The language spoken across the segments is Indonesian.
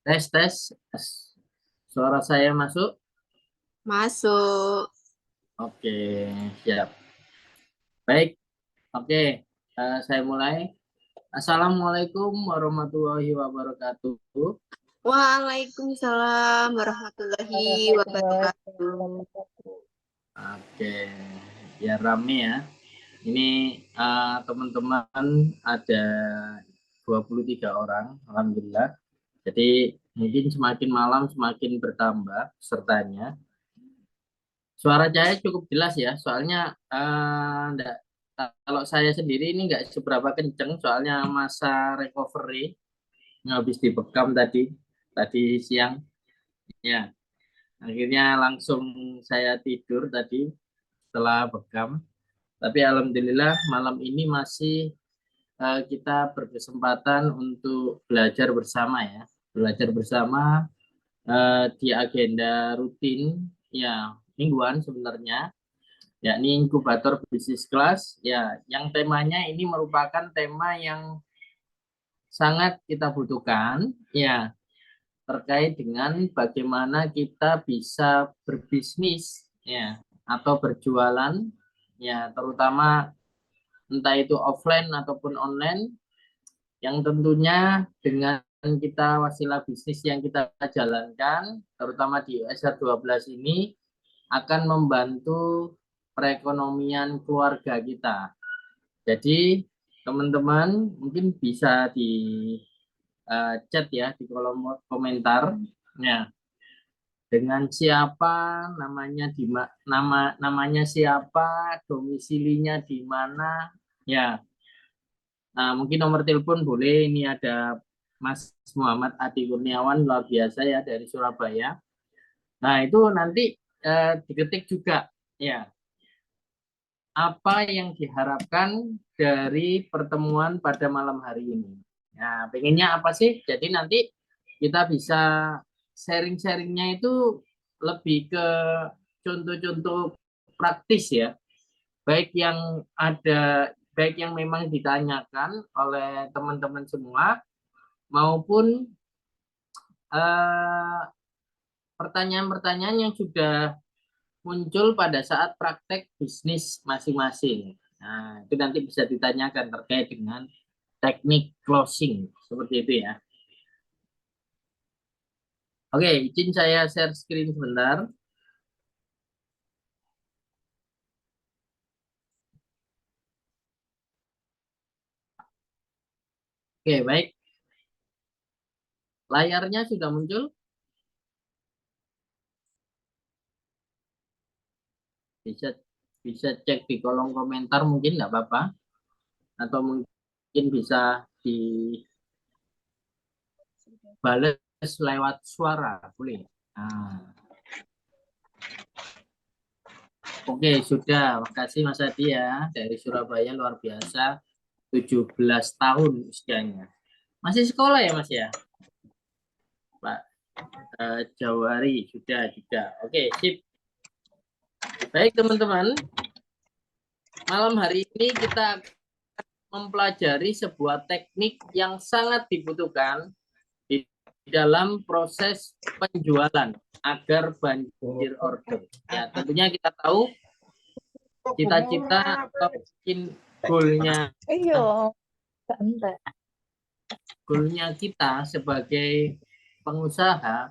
Tes, tes. Suara saya masuk? Masuk. Oke, siap. Baik, oke. Saya mulai. Assalamualaikum warahmatullahi wabarakatuh. Waalaikumsalam warahmatullahi wabarakatuh. Oke, ya rame ya. Ini teman-teman ada 23 orang, Alhamdulillah. Jadi mungkin semakin malam semakin bertambah pesertanya. Suara saya cukup jelas ya, soalnya kalau saya sendiri ini nggak seberapa kenceng, soalnya masa recovery habis dibekam tadi siang, ya akhirnya langsung saya tidur tadi setelah bekam. Tapi alhamdulillah malam ini masih kita berkesempatan untuk belajar bersama ya, belajar bersama di agenda rutin ya mingguan sebenarnya, yakni inkubator bisnis kelas ya, yang temanya ini merupakan tema yang sangat kita butuhkan ya, terkait dengan bagaimana kita bisa berbisnis ya atau berjualan ya, terutama entah itu offline ataupun online, yang tentunya dengan kita wasilah bisnis yang kita jalankan terutama di USR 12 ini akan membantu perekonomian keluarga kita. Jadi teman-teman mungkin bisa di chat ya di kolom komentar ya, dengan siapa namanya, namanya siapa, domisilinya di mana ya. Nah, mungkin nomor telepon boleh, ini ada Mas Muhammad Adi Kurniawan, luar biasa ya, dari Surabaya. Nah, itu nanti diketik juga ya, apa yang diharapkan dari pertemuan pada malam hari ini. Nah, pengennya apa sih? Jadi nanti kita bisa sharing-sharingnya itu lebih ke contoh-contoh praktis ya, baik yang ada, baik yang memang ditanyakan oleh teman-teman semua, maupun eh, pertanyaan-pertanyaan yang sudah muncul pada saat praktek bisnis masing-masing. Nah, itu nanti bisa ditanyakan terkait dengan teknik closing, seperti itu ya. Oke, izin saya share screen sebentar. Oke, baik. Layarnya sudah muncul? Bisa bisa cek di kolom komentar mungkin, nggak apa-apa. Atau mungkin bisa dibalas lewat suara, boleh. Nah, oke, sudah. Makasih Mas Adi ya, dari Surabaya, luar biasa. 17 tahun usianya. Masih sekolah ya Mas ya? Pak Jawari sudah juga. Oke, sip. Baik teman-teman, malam hari ini kita mempelajari sebuah teknik yang sangat dibutuhkan di dalam proses penjualan agar banjir order. Ya, tentunya kita tahu cita-cita atau mungkin goalnya kita sebagai pengusaha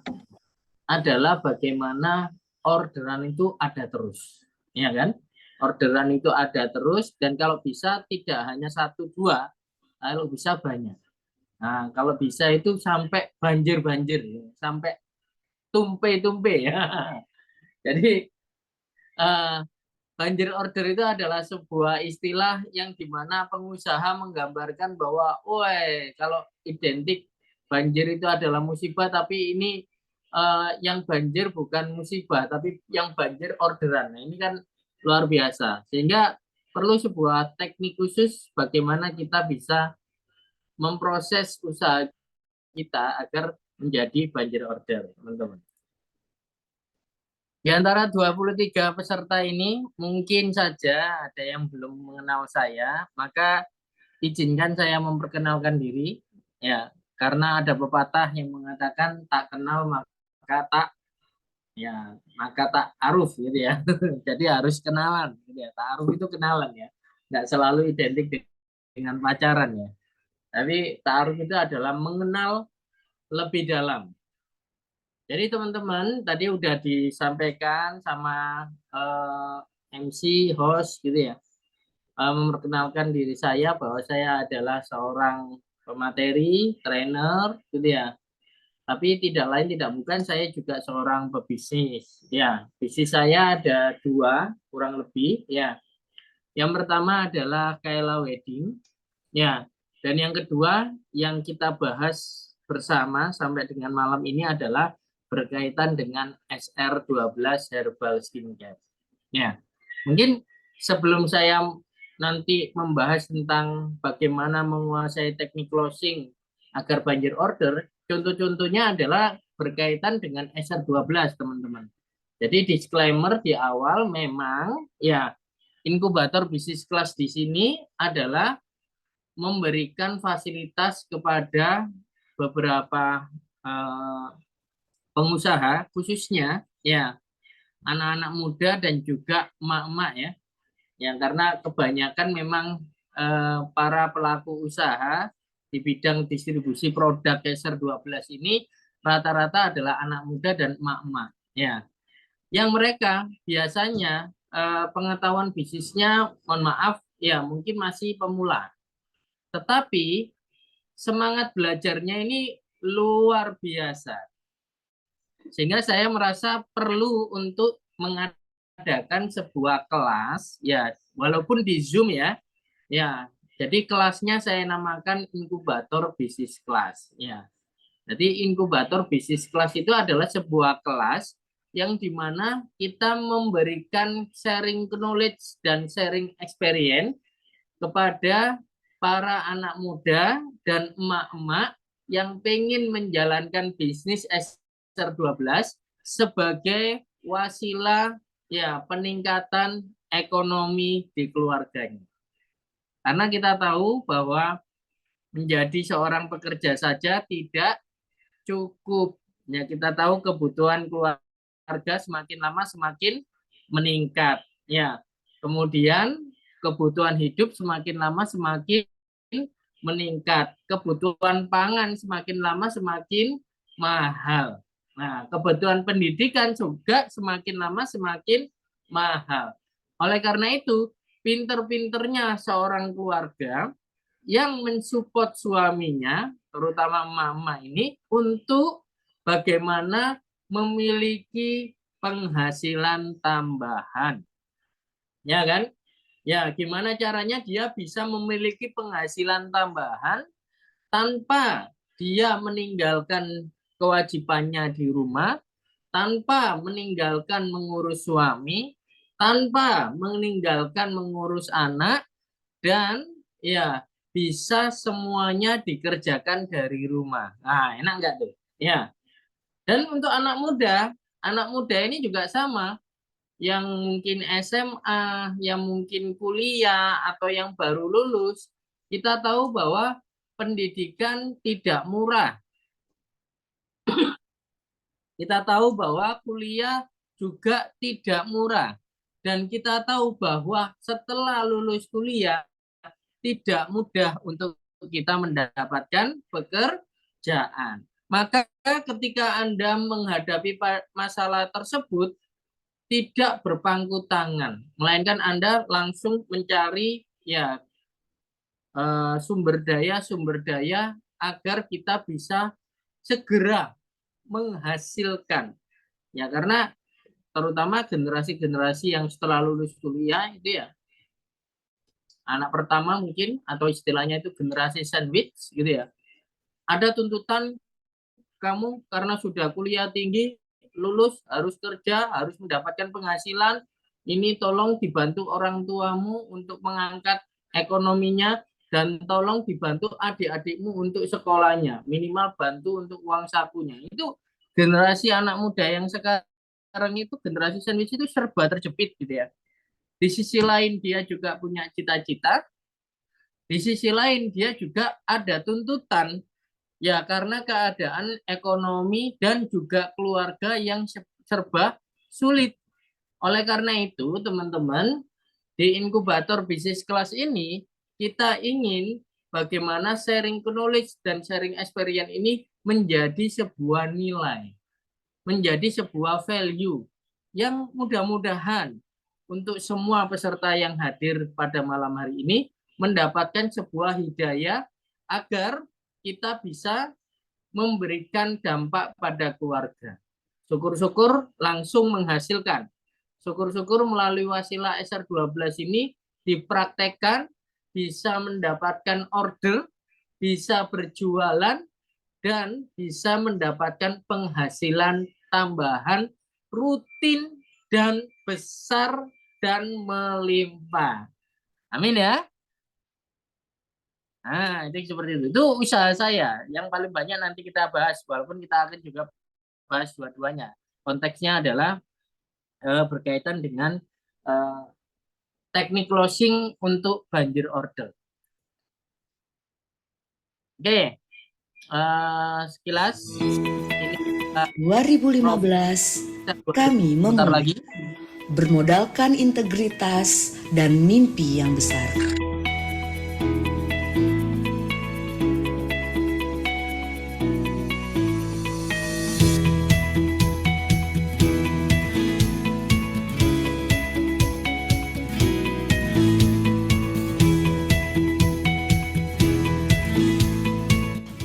adalah bagaimana orderan itu ada terus, ya kan? Orderan itu ada terus, dan kalau bisa tidak hanya satu dua, kalau bisa banyak. Nah, kalau bisa itu sampai banjir-banjir, sampai tumpe-tumpe ya. Jadi eh, banjir order itu adalah sebuah istilah yang dimana pengusaha menggambarkan bahwa, woi, kalau identik banjir itu adalah musibah, tapi ini yang banjir bukan musibah, tapi yang banjir orderan. Nah, ini kan luar biasa. Sehingga perlu sebuah teknik khusus bagaimana kita bisa memproses usaha kita agar menjadi banjir order, teman-teman. Di antara 23 peserta ini, mungkin saja ada yang belum mengenal saya, maka izinkan saya memperkenalkan diri. Ya, Karena ada pepatah yang mengatakan tak kenal maka tak aruf gitu ya. Jadi harus kenalan gitu ya. Ta'aruf itu kenalan ya. Nggak selalu identik dengan pacaran ya. Tapi ta'aruf itu adalah mengenal lebih dalam. Jadi teman-teman tadi udah disampaikan sama MC host gitu ya. Memperkenalkan diri saya bahwa saya adalah seorang pemateri, trainer gitu ya. Tapi tidak lain tidak bukan saya juga seorang pebisnis. Ya, bisnis saya ada dua kurang lebih ya. Yang pertama adalah Kaila Wedding ya. Dan yang kedua yang kita bahas bersama sampai dengan malam ini adalah berkaitan dengan SR12 Herbal Skincare. Ya. Mungkin sebelum saya nanti membahas tentang bagaimana menguasai teknik closing agar banjir order, contoh-contohnya adalah berkaitan dengan SR12, teman-teman. Jadi disclaimer di awal memang ya inkubator bisnis kelas di sini adalah memberikan fasilitas kepada beberapa pengusaha khususnya ya anak-anak muda dan juga emak-emak ya. Ya, karena kebanyakan memang para pelaku usaha di bidang distribusi produk Keser 12 ini rata-rata adalah anak muda dan emak-emak. Ya, yang mereka biasanya pengetahuan bisnisnya, mohon maaf, ya mungkin masih pemula. Tetapi semangat belajarnya ini luar biasa. Sehingga saya merasa perlu untuk mengadakan sebuah kelas, ya walaupun di Zoom ya, ya. Jadi kelasnya saya namakan inkubator bisnis kelas, ya. Jadi inkubator bisnis kelas itu adalah sebuah kelas yang dimana kita memberikan sharing knowledge dan sharing experience kepada para anak muda dan emak-emak yang pengen menjalankan bisnis SR12 sebagai wasilah ya peningkatan ekonomi di keluarganya. Karena kita tahu bahwa menjadi seorang pekerja saja tidak cukup. Ya, kita tahu kebutuhan keluarga semakin lama semakin meningkat. Ya, kemudian kebutuhan hidup semakin lama semakin meningkat. Kebutuhan pangan semakin lama semakin mahal. Nah, kebutuhan pendidikan juga semakin lama semakin mahal. Oleh karena itu, pinter-pinternya seorang keluarga yang mensupport suaminya, terutama mama ini, untuk bagaimana memiliki penghasilan tambahan. Ya kan? Ya, gimana caranya dia bisa memiliki penghasilan tambahan tanpa dia meninggalkan kewajibannya di rumah, tanpa meninggalkan mengurus suami, tanpa meninggalkan mengurus anak, dan ya bisa semuanya dikerjakan dari rumah. Nah, enak enggak tuh? Ya. Dan untuk anak muda ini juga sama. Yang mungkin SMA, yang mungkin kuliah, atau yang baru lulus, kita tahu bahwa pendidikan tidak murah. Kita tahu bahwa kuliah juga tidak murah. Dan kita tahu bahwa setelah lulus kuliah, tidak mudah untuk kita mendapatkan pekerjaan. Maka ketika Anda menghadapi masalah tersebut, tidak berpangku tangan, melainkan Anda langsung mencari ya sumber daya agar kita bisa segera menghasilkan. Ya, karena terutama generasi-generasi yang setelah lulus kuliah itu ya anak pertama mungkin atau istilahnya itu generasi sandwich gitu ya. Ada tuntutan kamu karena sudah kuliah tinggi, lulus harus kerja, harus mendapatkan penghasilan. Ini tolong dibantu orang tuamu untuk mengangkat ekonominya dan tolong dibantu adik-adikmu untuk sekolahnya, minimal bantu untuk uang sakunya. Itu generasi anak muda yang sekarang itu generasi sandwich itu serba terjepit gitu ya. Di sisi lain dia juga punya cita-cita, di sisi lain dia juga ada tuntutan Ya, karena keadaan ekonomi dan juga keluarga yang serba sulit. Oleh karena itu, teman-teman, di inkubator bisnis kelas ini, kita ingin bagaimana sharing knowledge dan sharing experience ini menjadi sebuah nilai, menjadi sebuah value yang mudah-mudahan untuk semua peserta yang hadir pada malam hari ini mendapatkan sebuah hidayah agar kita bisa memberikan dampak pada keluarga. Syukur-syukur langsung menghasilkan. Syukur-syukur melalui wasilah SR12 ini dipraktekkan, bisa mendapatkan order, bisa berjualan, dan bisa mendapatkan penghasilan tambahan rutin dan besar dan melimpah. Amin ya. Nah, itu seperti itu. Itu usaha saya. Yang paling banyak nanti kita bahas, walaupun kita akan juga bahas dua-duanya. Konteksnya adalah berkaitan dengan eh, teknik closing untuk banjir order. Oke, sekilas ini 2015 kami sebentar memulai lagi. bermodalkan integritas dan mimpi yang besar.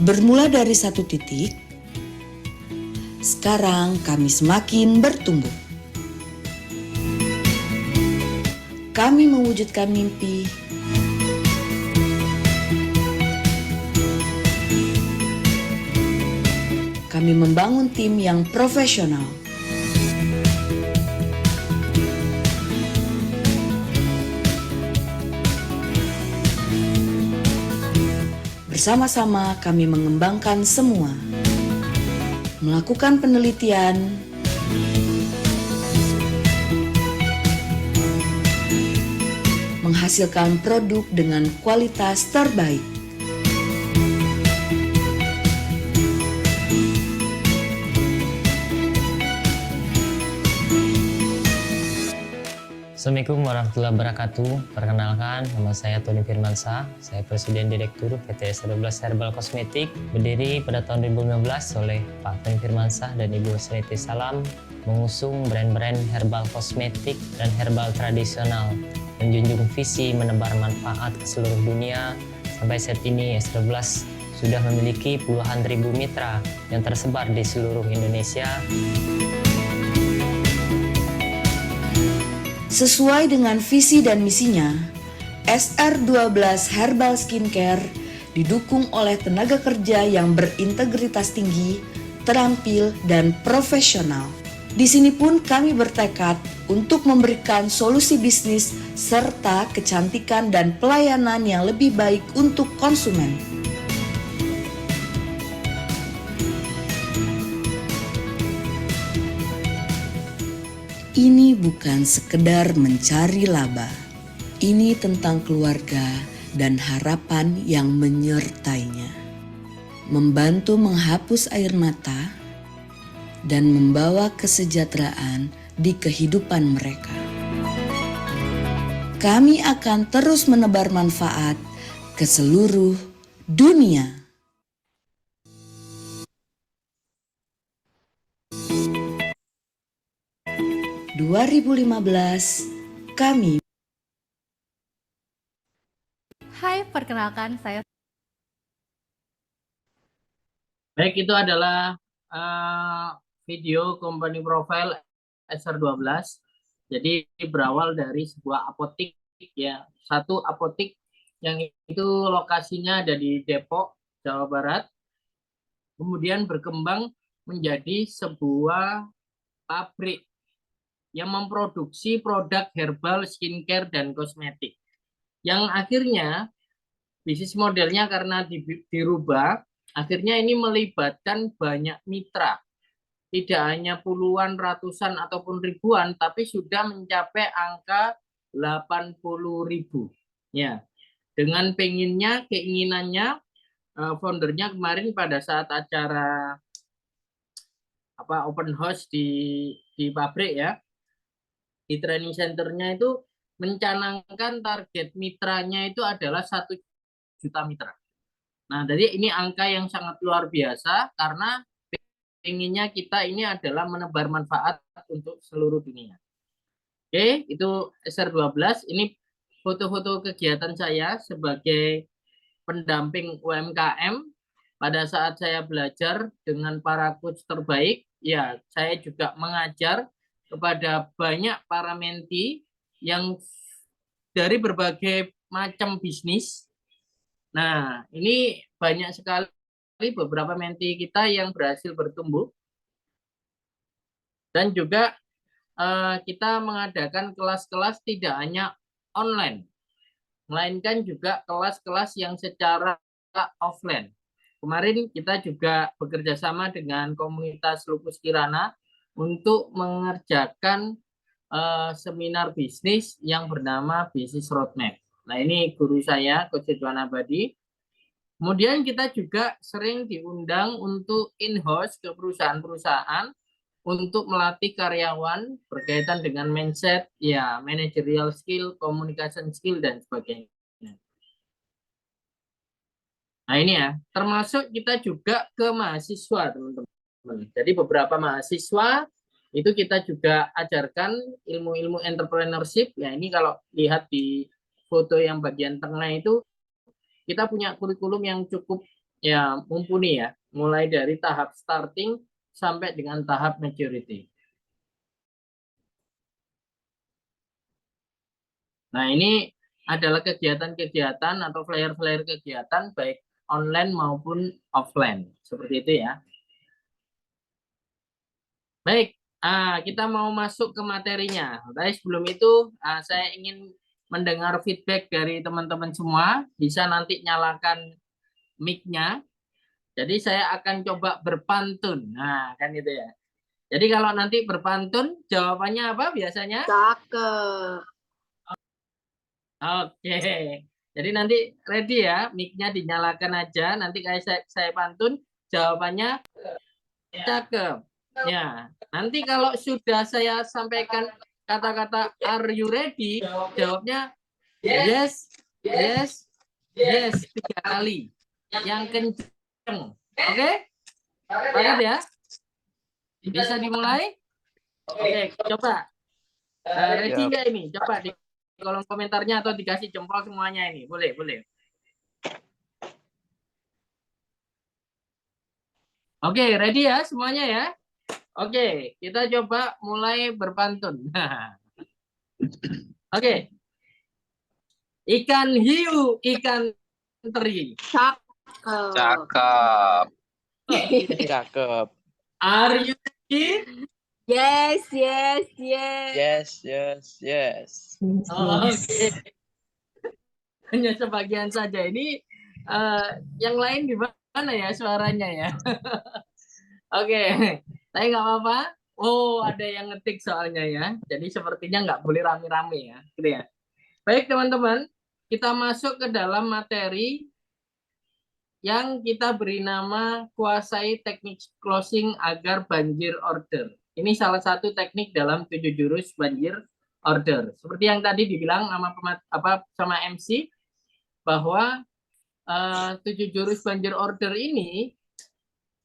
Bermula dari satu titik, sekarang kami semakin bertumbuh. Kami mewujudkan mimpi. Kami membangun tim yang profesional. Bersama-sama kami mengembangkan semua. Melakukan penelitian, menghasilkan produk dengan kualitas terbaik. Assalamualaikum warahmatullahi wabarakatuh. Perkenalkan, nama saya Tony Firmansyah. Saya Presiden Direktur PT SR12 Herbal Kosmetik. Berdiri pada tahun 2015 oleh Pak Tony Firmansyah dan Ibu Seniti Salam, mengusung brand-brand herbal kosmetik dan herbal tradisional, menjunjung visi menebar manfaat ke seluruh dunia. Sampai saat ini SR12 sudah memiliki puluhan ribu mitra yang tersebar di seluruh Indonesia. Sesuai dengan visi dan misinya, SR12 Herbal Skincare didukung oleh tenaga kerja yang berintegritas tinggi, terampil, dan profesional. Di sini pun kami bertekad untuk memberikan solusi bisnis serta kecantikan dan pelayanan yang lebih baik untuk konsumen. Ini bukan sekedar mencari laba. Ini tentang keluarga dan harapan yang menyertainya. Membantu menghapus air mata dan membawa kesejahteraan di kehidupan mereka. Kami akan terus menebar manfaat ke seluruh dunia. kami. Hai, perkenalkan saya. Baik, itu adalah video company profile SR12. Jadi berawal dari sebuah apotik ya, satu apotik yang itu lokasinya ada di Depok, Jawa Barat. Kemudian berkembang menjadi sebuah pabrik yang memproduksi produk herbal, skincare, dan kosmetik. Yang akhirnya bisnis modelnya karena dirubah, akhirnya ini melibatkan banyak mitra. Tidak hanya puluhan, ratusan, ataupun ribuan, tapi sudah mencapai angka 80.000. Ya, dengan keinginannya foundernya kemarin pada saat acara open house di pabrik ya, di training centernya itu mencanangkan target mitranya itu adalah 1 juta mitra. Nah, jadi ini angka yang sangat luar biasa karena inginnya kita ini adalah menebar manfaat untuk seluruh dunia. Oke, itu SR12. Ini foto-foto kegiatan saya sebagai pendamping UMKM pada saat saya belajar dengan para coach terbaik. Ya, saya juga mengajar kepada banyak para menti yang dari berbagai macam bisnis. Nah, ini banyak sekali beberapa menti kita yang berhasil bertumbuh. Dan juga kita mengadakan kelas-kelas tidak hanya online, melainkan juga kelas-kelas yang secara offline. Kemarin kita juga bekerja sama dengan komunitas Lupus Kirana untuk mengerjakan seminar bisnis yang bernama Business Roadmap. Nah, ini guru saya, Coach Ridwan Abadi. Kemudian kita juga sering diundang untuk in-house ke perusahaan-perusahaan untuk melatih karyawan berkaitan dengan mindset, ya, managerial skill, communication skill, dan sebagainya. Nah, ini ya, termasuk kita juga ke mahasiswa, teman-teman. Jadi beberapa mahasiswa itu kita juga ajarkan ilmu-ilmu entrepreneurship. Ya, ini kalau lihat di foto yang bagian tengah itu, kita punya kurikulum yang cukup ya mumpuni ya, mulai dari tahap starting sampai dengan tahap maturity. Nah, ini adalah kegiatan-kegiatan atau flyer-flyer kegiatan baik online maupun offline. Seperti itu ya. Baik, kita mau masuk ke materinya. Tapi sebelum itu, saya ingin mendengar feedback dari teman-teman semua. Bisa nanti nyalakan mic-nya. Jadi saya akan coba berpantun. Nah, kan itu ya. Jadi kalau nanti berpantun, jawabannya apa biasanya? Cakep. Oke. Jadi nanti ready ya, mic-nya dinyalakan aja. Nanti kayak saya pantun, jawabannya cakep. Ya, nanti kalau sudah saya sampaikan kata-kata are you ready, jawabnya yes, yes, yes 3 kali. Yang kenceng. Oke? Lanjut ya. Bisa dimulai? Oke, coba. Ready nggak ini? Coba di kolom komentarnya atau dikasih jempol semuanya ini. Boleh, boleh. Oke, ready ya semuanya ya? Oke, kita coba mulai berpantun. Oke. Ikan hiu, ikan teri. Cakep. Cakep. Cakep. Are you ready? Yes, yes, yes. Yes, yes, yes. Oke. Hanya sebagian saja. Ini yang lain di mana ya suaranya ya? Oke, tapi nggak apa-apa. Oh, ada yang ngetik soalnya ya. Jadi sepertinya nggak boleh rame-rame ya. Gitu ya. Baik teman-teman, kita masuk ke dalam materi yang kita beri nama kuasai teknik closing agar banjir order. Ini salah satu teknik dalam 7 jurus banjir order. Seperti yang tadi dibilang sama MC bahwa 7 jurus banjir order ini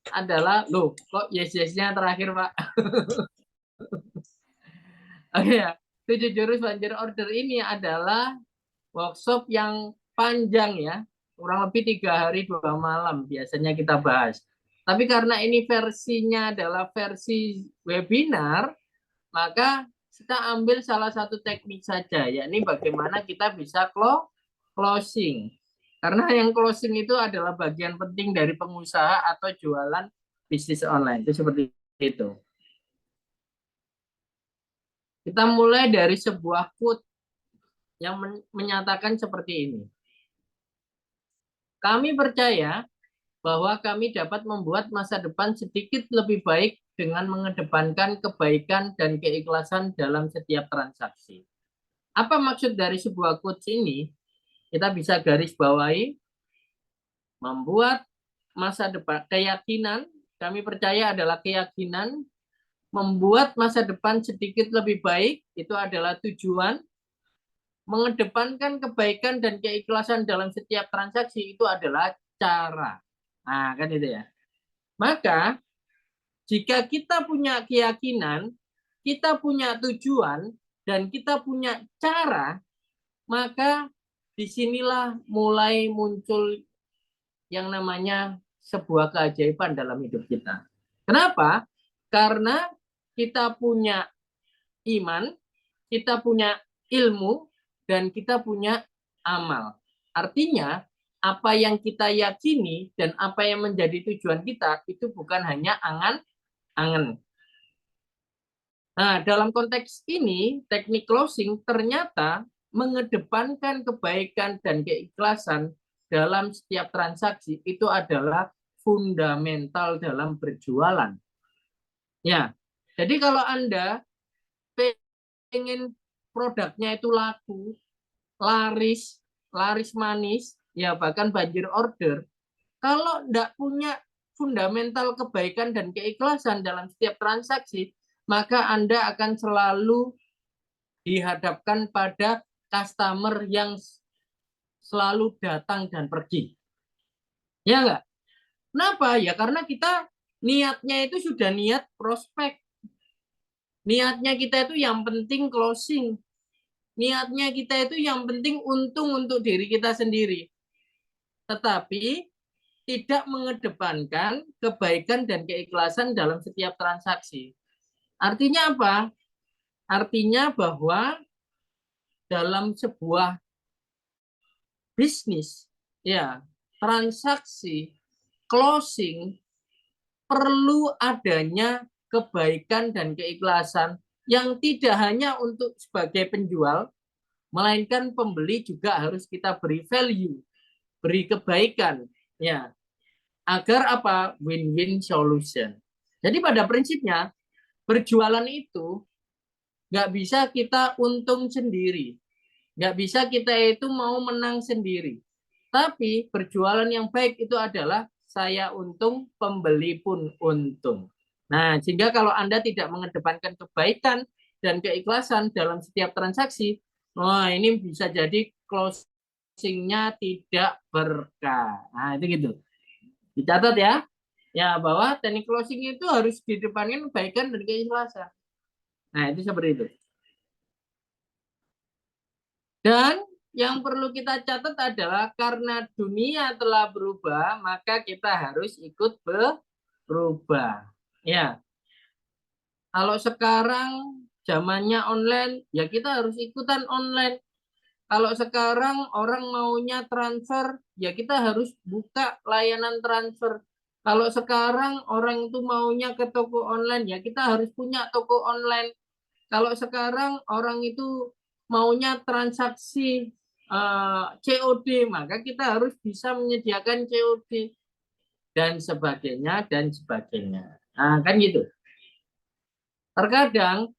adalah loh kok yes-nya terakhir Pak. Oke ya, 7 jurus banjir order ini adalah workshop yang panjang ya. Kurang lebih 3 hari 2 malam biasanya kita bahas. Tapi karena ini versinya adalah versi webinar, maka kita ambil salah satu teknik saja, yakni bagaimana kita bisa closing. Karena yang closing itu adalah bagian penting dari pengusaha atau jualan bisnis online. Itu seperti itu. Kita mulai dari sebuah quote yang menyatakan seperti ini. Kami percaya bahwa kami dapat membuat masa depan sedikit lebih baik dengan mengedepankan kebaikan dan keikhlasan dalam setiap transaksi. Apa maksud dari sebuah quotes ini? Kita bisa garis bawahi Membuat masa depan, keyakinan, kami percaya adalah keyakinan, membuat masa depan sedikit lebih baik, itu adalah tujuan, mengedepankan kebaikan dan keikhlasan dalam setiap transaksi, itu adalah cara. Nah, kan itu ya. Maka, jika kita punya keyakinan, kita punya tujuan, dan kita punya cara, maka disinilah mulai muncul yang namanya sebuah keajaiban dalam hidup kita. Kenapa? Karena kita punya iman, kita punya ilmu, dan kita punya amal. Artinya, apa yang kita yakini dan apa yang menjadi tujuan kita itu bukan hanya angan-angan. Nah, dalam konteks ini, teknik closing ternyata mengedepankan kebaikan dan keikhlasan dalam setiap transaksi itu adalah fundamental dalam berjualan. Ya, jadi kalau Anda pengen produknya itu laku, laris manis, ya bahkan banjir order, kalau tidak punya fundamental kebaikan dan keikhlasan dalam setiap transaksi, maka Anda akan selalu dihadapkan pada customer yang selalu datang dan pergi. Ya enggak? Kenapa? Ya karena kita niatnya itu sudah niat prospek. Niatnya kita itu yang penting closing. Niatnya kita itu yang penting untung untuk diri kita sendiri. Tetapi tidak mengedepankan kebaikan dan keikhlasan dalam setiap transaksi. Artinya apa? Artinya bahwa dalam sebuah bisnis, ya, transaksi, closing, perlu adanya kebaikan dan keikhlasan yang tidak hanya untuk sebagai penjual, melainkan pembeli juga harus kita beri value, beri kebaikan, ya, agar apa? Win-win solution. Jadi pada prinsipnya berjualan itu nggak bisa kita untung sendiri, nggak bisa kita itu mau menang sendiri. Tapi berjualan yang baik itu adalah saya untung, pembeli pun untung. Nah, sehingga kalau Anda tidak mengedepankan kebaikan dan keikhlasan dalam setiap transaksi, wah ini bisa jadi closingnya tidak berkah. Nah, itu gitu. Dicatat ya. Ya, bahwa teknik closing itu harus didepankan kebaikan dan keikhlasan. Nah, itu seperti itu. Dan yang perlu kita catat adalah karena dunia telah berubah, maka kita harus ikut berubah. Ya. Kalau sekarang zamannya online, ya kita harus ikutan online. Kalau sekarang orang maunya transfer, ya kita harus buka layanan transfer. Kalau sekarang orang itu maunya ke toko online, ya kita harus punya toko online. Kalau sekarang orang itu maunya transaksi COD, maka kita harus bisa menyediakan COD dan sebagainya dan sebagainya. Nah, kan gitu. Terkadang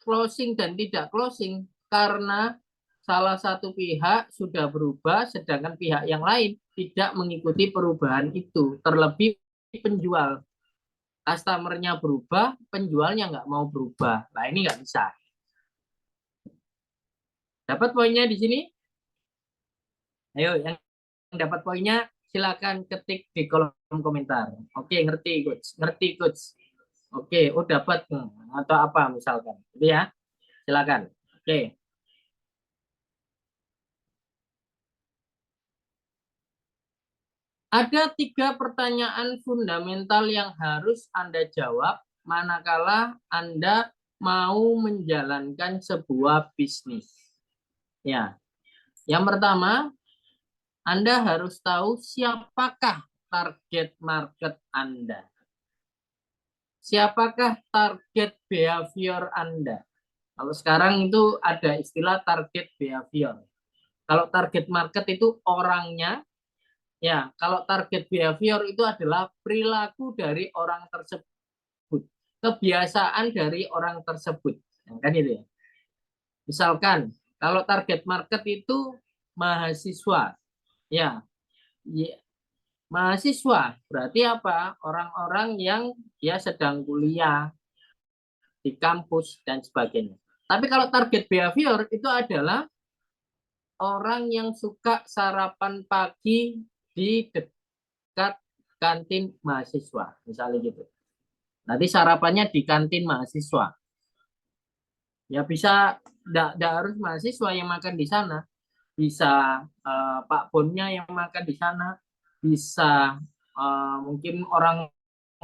closing dan tidak closing karena salah satu pihak sudah berubah, sedangkan pihak yang lain tidak mengikuti perubahan itu. Terlebih penjual. Customer-nya berubah, penjualnya nggak mau berubah. Nah, ini nggak bisa. Dapat poinnya di sini? Ayo, yang dapat poinnya silakan ketik di kolom komentar. Oke, ngerti, coach. Ngerti, coach. Oke, oh dapat atau apa misalkan. Itu ya. Silakan. Oke. Ada 3 pertanyaan fundamental yang harus Anda jawab manakala Anda mau menjalankan sebuah bisnis. Ya. Yang pertama, Anda harus tahu siapakah target market Anda. Siapakah target behavior Anda? Kalau sekarang itu ada istilah target behavior. Kalau target market itu orangnya, ya, kalau target behavior itu adalah perilaku dari orang tersebut, kebiasaan dari orang tersebut, kan itu ya. Misalkan kalau target market itu mahasiswa, ya, Ya, mahasiswa berarti apa? Orang-orang yang dia sedang kuliah di kampus dan sebagainya. Tapi kalau target behavior itu adalah orang yang suka sarapan pagi di dekat kantin mahasiswa, misalnya gitu. Nanti sarapannya di kantin mahasiswa. Ya bisa, tidak harus mahasiswa yang makan di sana, bisa Pak Bonnya yang makan di sana, bisa mungkin orang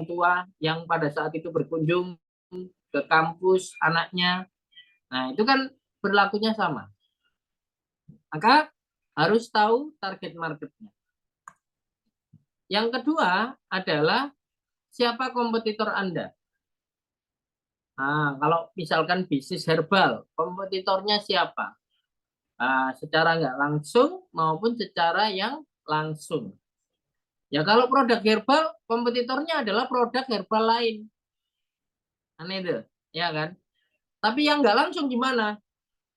tua yang pada saat itu berkunjung ke kampus anaknya. Nah, itu kan berlakunya sama. Maka harus tahu target marketnya. Yang kedua adalah siapa kompetitor Anda. Nah, kalau misalkan bisnis herbal, kompetitornya siapa? Nah, secara nggak langsung maupun secara yang langsung. Ya kalau produk herbal, kompetitornya adalah produk herbal lain. Aneh itu, ya kan? Tapi yang nggak langsung gimana?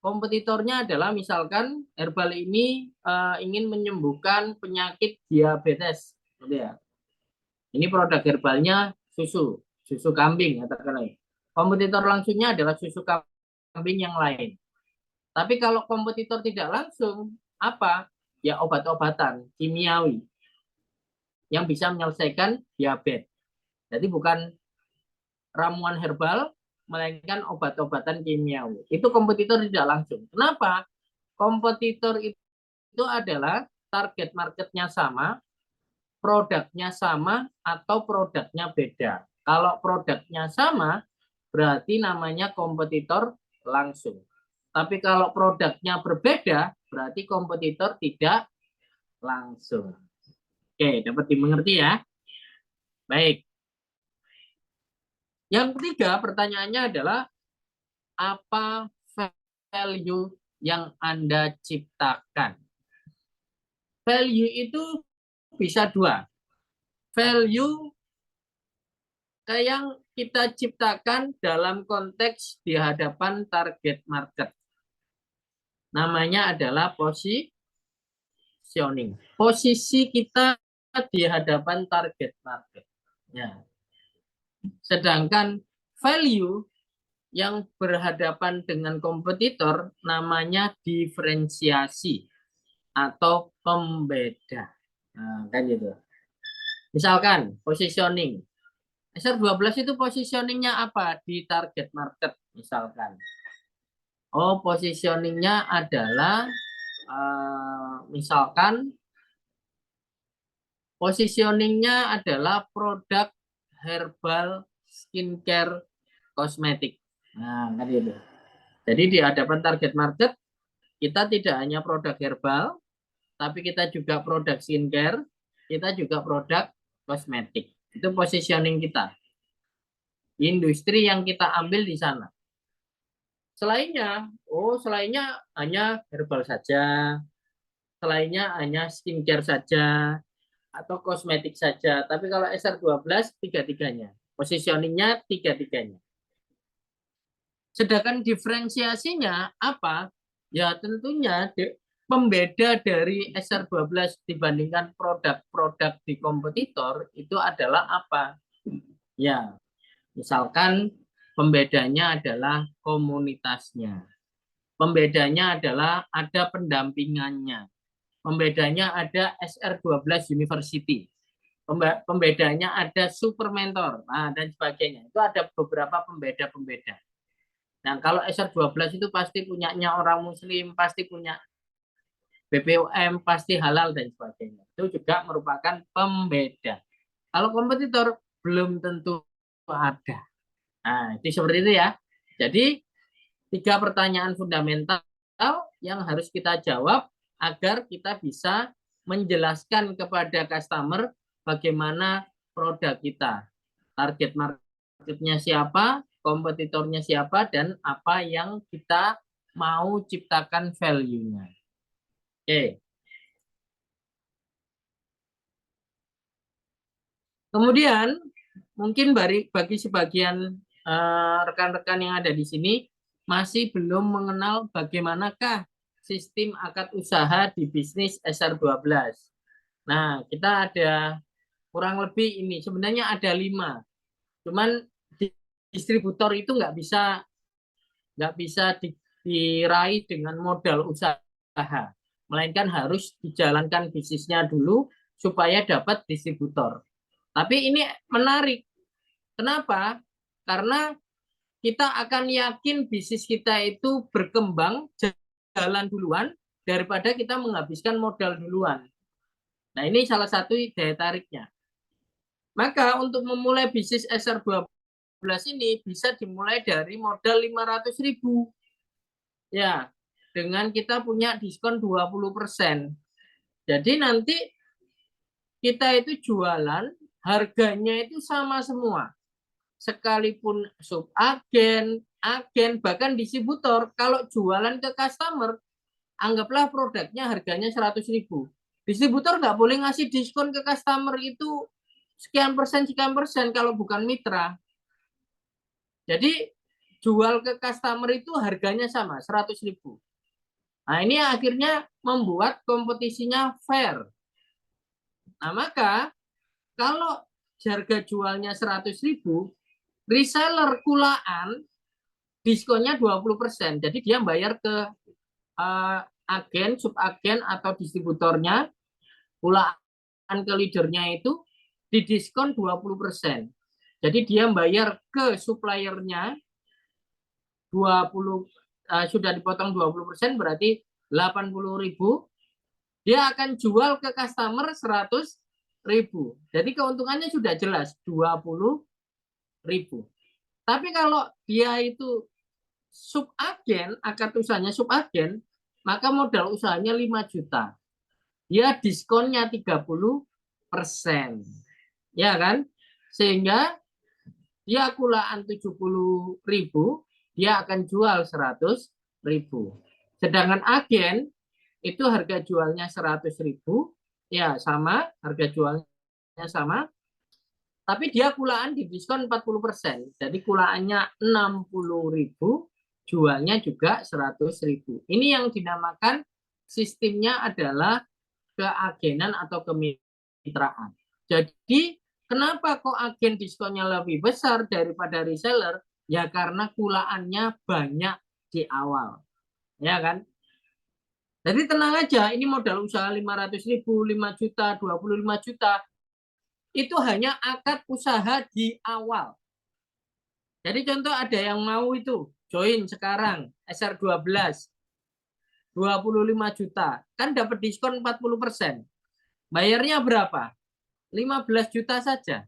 Kompetitornya adalah misalkan herbal ini ingin menyembuhkan penyakit diabetes, gitu ya. Ini produk herbalnya susu kambing katakanlah. Kompetitor langsungnya adalah susu kambing yang lain. Tapi kalau kompetitor tidak langsung, apa? Ya obat-obatan kimiawi yang bisa menyelesaikan diabetes. Jadi bukan ramuan herbal, melainkan obat-obatan kimiawi. Itu kompetitor tidak langsung. Kenapa? Kompetitor itu adalah target marketnya sama, produknya sama, atau produknya beda. Kalau produknya sama, berarti namanya kompetitor langsung. Tapi kalau produknya berbeda, berarti kompetitor tidak langsung. Oke, dapat dimengerti ya? Baik. Yang ketiga, pertanyaannya adalah apa value yang Anda ciptakan? Value itu bisa dua. Value yang kita ciptakan dalam konteks di hadapan target market. Namanya adalah positioning. Posisi kita di hadapan target market. Ya. Sedangkan value yang berhadapan dengan kompetitor namanya diferensiasi atau pembeda. Nah, kan gitu. Misalkan positioning. SR12 itu positioningnya apa di target market misalkan. Oh, positioningnya adalah misalkan positioningnya adalah produk herbal skincare kosmetik. Nah, kan gitu. Jadi di hadapan target market kita tidak hanya produk herbal, tapi kita juga produk skincare, kita juga produk kosmetik. Itu positioning kita. Industri yang kita ambil di sana. Selainnya hanya herbal saja, selainnya hanya skincare saja, atau kosmetik saja. Tapi kalau SR12, tiga-tiganya. Positioningnya tiga-tiganya. Sedangkan diferensiasinya apa? Ya tentunya pembeda dari SR12 dibandingkan produk-produk di kompetitor itu adalah apa? Ya, misalkan pembedanya adalah komunitasnya. Pembedanya adalah ada pendampingannya. Pembedanya ada SR12 University. Pembedanya ada super mentor, nah, dan sebagainya. Itu ada beberapa pembeda-pembeda. Nah, kalau SR12 itu pasti punyanya orang muslim, pasti punya BPOM, pasti halal, dan sebagainya. Itu juga merupakan pembeda. Kalau kompetitor, belum tentu ada. Nah, itu seperti itu ya. Jadi, 3 pertanyaan fundamental yang harus kita jawab agar kita bisa menjelaskan kepada customer bagaimana produk kita. Target marketnya siapa, kompetitornya siapa, dan apa yang kita mau ciptakan value-nya. Oke. Kemudian, mungkin bagi sebagian rekan-rekan yang ada di sini, masih belum mengenal bagaimanakah sistem akad usaha di bisnis SR12. Nah, kita ada kurang lebih ini. Sebenarnya ada 5. Cuman distributor itu nggak bisa diraih dengan modal usaha. Melainkan harus dijalankan bisnisnya dulu supaya dapat distributor. Tapi ini menarik. Kenapa? Karena kita akan yakin bisnis kita itu berkembang jalan duluan daripada kita menghabiskan modal duluan. Nah, ini salah satu daya tariknya. Maka untuk memulai bisnis SR12 ini bisa dimulai dari modal 500.000. Ya, dengan kita punya diskon 20%. Jadi nanti kita itu jualan harganya itu sama semua. Sekalipun subagen, agen, bahkan distributor, kalau jualan ke customer, anggaplah produknya harganya 100.000. Distributor nggak boleh ngasih diskon ke customer itu sekian persen kalau bukan mitra. Jadi jual ke customer itu harganya sama, 100.000. Nah, ini akhirnya membuat kompetisinya fair. Nah, maka kalau harga jualnya 100.000, reseller kulaan diskonnya 20%. Jadi dia bayar ke agen, subagen atau distributornya, kulaan ke leadernya itu didiskon 20%. Jadi dia bayar ke suppliernya 20, sudah dipotong 20%, berarti 80.000. Dia akan jual ke customer 100.000. Jadi keuntungannya sudah jelas 20.000. Tapi kalau dia itu subagen, akad usahanya subagen, maka modal usahanya 5 juta. Dia diskonnya 30%. Ya kan? Sehingga dia kulaan 70.000, dia akan jual 100.000. Sedangkan agen itu harga jualnya 100.000, ya sama, harga jualnya sama. Tapi dia kulaan di diskon 40%. Jadi kulaannya 60.000, jualnya juga 100.000. Ini yang dinamakan sistemnya adalah keagenan atau kemitraan. Jadi kenapa kok agen diskonnya lebih besar daripada reseller? Ya karena kulaannya banyak di awal. Ya kan? Jadi tenang aja, ini modal usaha 500.000, 5 juta, 25 juta. Itu hanya akad usaha di awal. Jadi contoh ada yang mau itu join sekarang SR12 25 juta, kan dapat diskon 40%. Bayarnya berapa? 15 juta saja.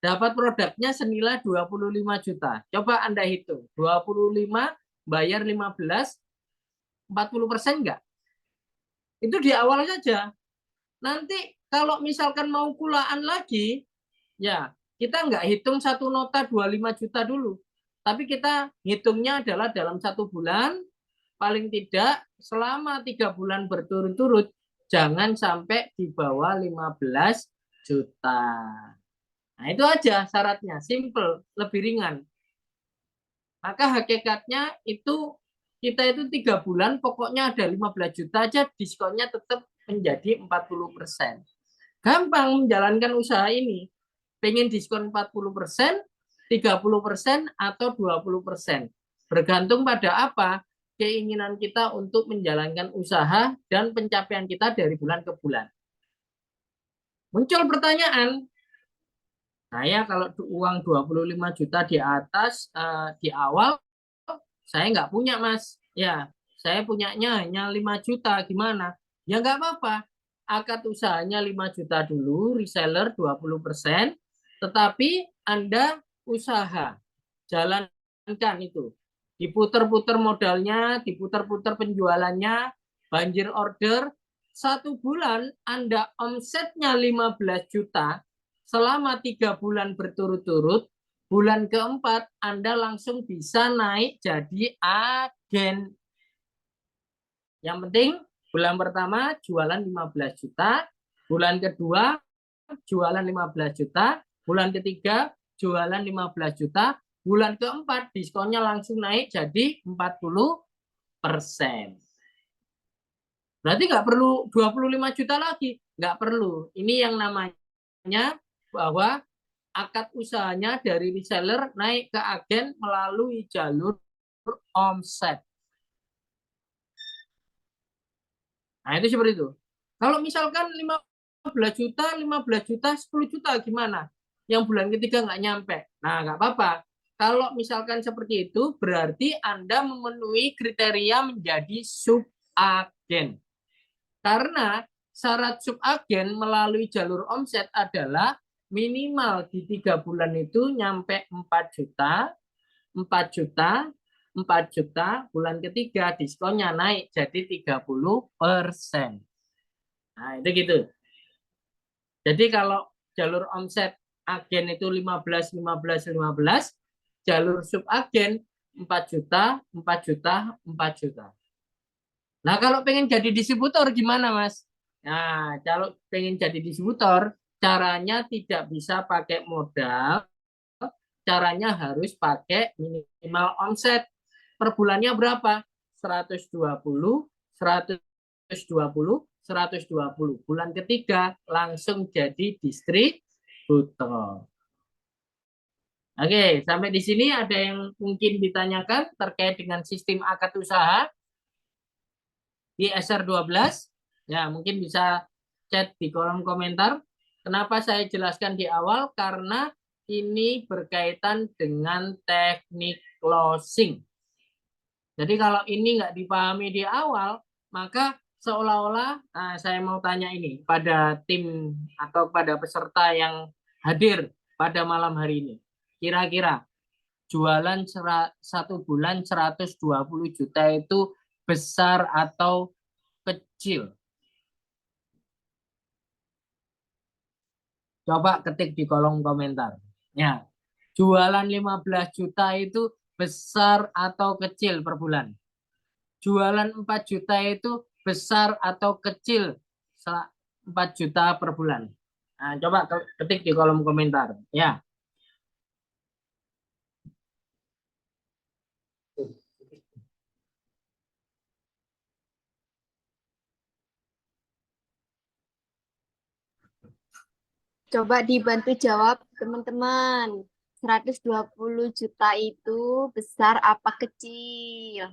Dapat produknya senilai 25 juta. Coba Anda hitung, 25 bayar 15, 40% enggak? Itu di awal saja. Nanti kalau misalkan mau kulaan lagi, ya kita nggak hitung satu nota 25 juta dulu. Tapi kita hitungnya adalah dalam 1 bulan, paling tidak selama 3 bulan berturut-turut, jangan sampai di bawah 15 juta. Nah itu aja syaratnya, simple, lebih ringan. Maka hakikatnya itu kita itu 3 bulan pokoknya ada 15 juta aja, diskonnya tetap menjadi 40%. Gampang menjalankan usaha ini. Pengen diskon 40%, 30% atau 20%. Bergantung pada apa keinginan kita untuk menjalankan usaha dan pencapaian kita dari bulan ke bulan. Muncul pertanyaan, saya kalau uang 25 juta di atas di awal saya nggak punya, Mas. Ya, saya punyanya hanya 5 juta, gimana? Ya nggak apa-apa. Akad usahanya 5 juta dulu, reseller 20%, tetapi Anda usaha, jalankan itu. Diputer-puter modalnya, diputer-puter penjualannya, banjir order, 1 bulan Anda omsetnya 15 juta, selama 3 bulan berturut-turut, bulan keempat Anda langsung bisa naik jadi agen. Yang penting bulan pertama jualan 15 juta, bulan kedua jualan 15 juta, bulan ketiga jualan 15 juta, bulan keempat diskonnya langsung naik jadi 40%. Berarti nggak perlu 25 juta lagi. Nggak perlu. Ini yang namanya bahwa akad usahanya dari reseller naik ke agen melalui jalur omset. Nah, itu seperti itu. Kalau misalkan 15 juta, 15 juta, 10 juta gimana? Yang bulan ketiga nggak nyampe. Nah, nggak apa-apa. Kalau misalkan seperti itu, berarti Anda memenuhi kriteria menjadi subagen. Karena syarat subagen melalui jalur omset adalah minimal di 3 bulan itu nyampe 4 juta, 4 juta, 4 juta, bulan ketiga diskonnya naik jadi 30%. Nah, itu gitu. Jadi kalau jalur omset agen itu 15, 15, 15, jalur subagen 4 juta, 4 juta, 4 juta. Nah, kalau pengen jadi distributor gimana, Mas? Nah, kalau pengen jadi distributor, caranya tidak bisa pakai modal, caranya harus pakai minimal omset. Per bulannya berapa? 120, 120, 120. Bulan ketiga langsung jadi distributor. Oke, sampai di sini ada yang mungkin ditanyakan terkait dengan sistem akad usaha di SR12? Ya, mungkin bisa chat di kolom komentar. Kenapa saya jelaskan di awal? Karena ini berkaitan dengan teknik closing. Jadi kalau ini nggak dipahami di awal, maka seolah-olah saya mau tanya ini pada tim atau pada peserta yang hadir pada malam hari ini. Kira-kira jualan 1 bulan 120 juta itu besar atau kecil? Coba ketik di kolom komentar. Ya, jualan 15 juta itu besar atau kecil per bulan? Jualan 4 juta itu besar atau kecil 4 juta per bulan? Nah, coba ketik di kolom komentar. Ya. Coba dibantu jawab teman-teman. 120 juta itu besar apa kecil?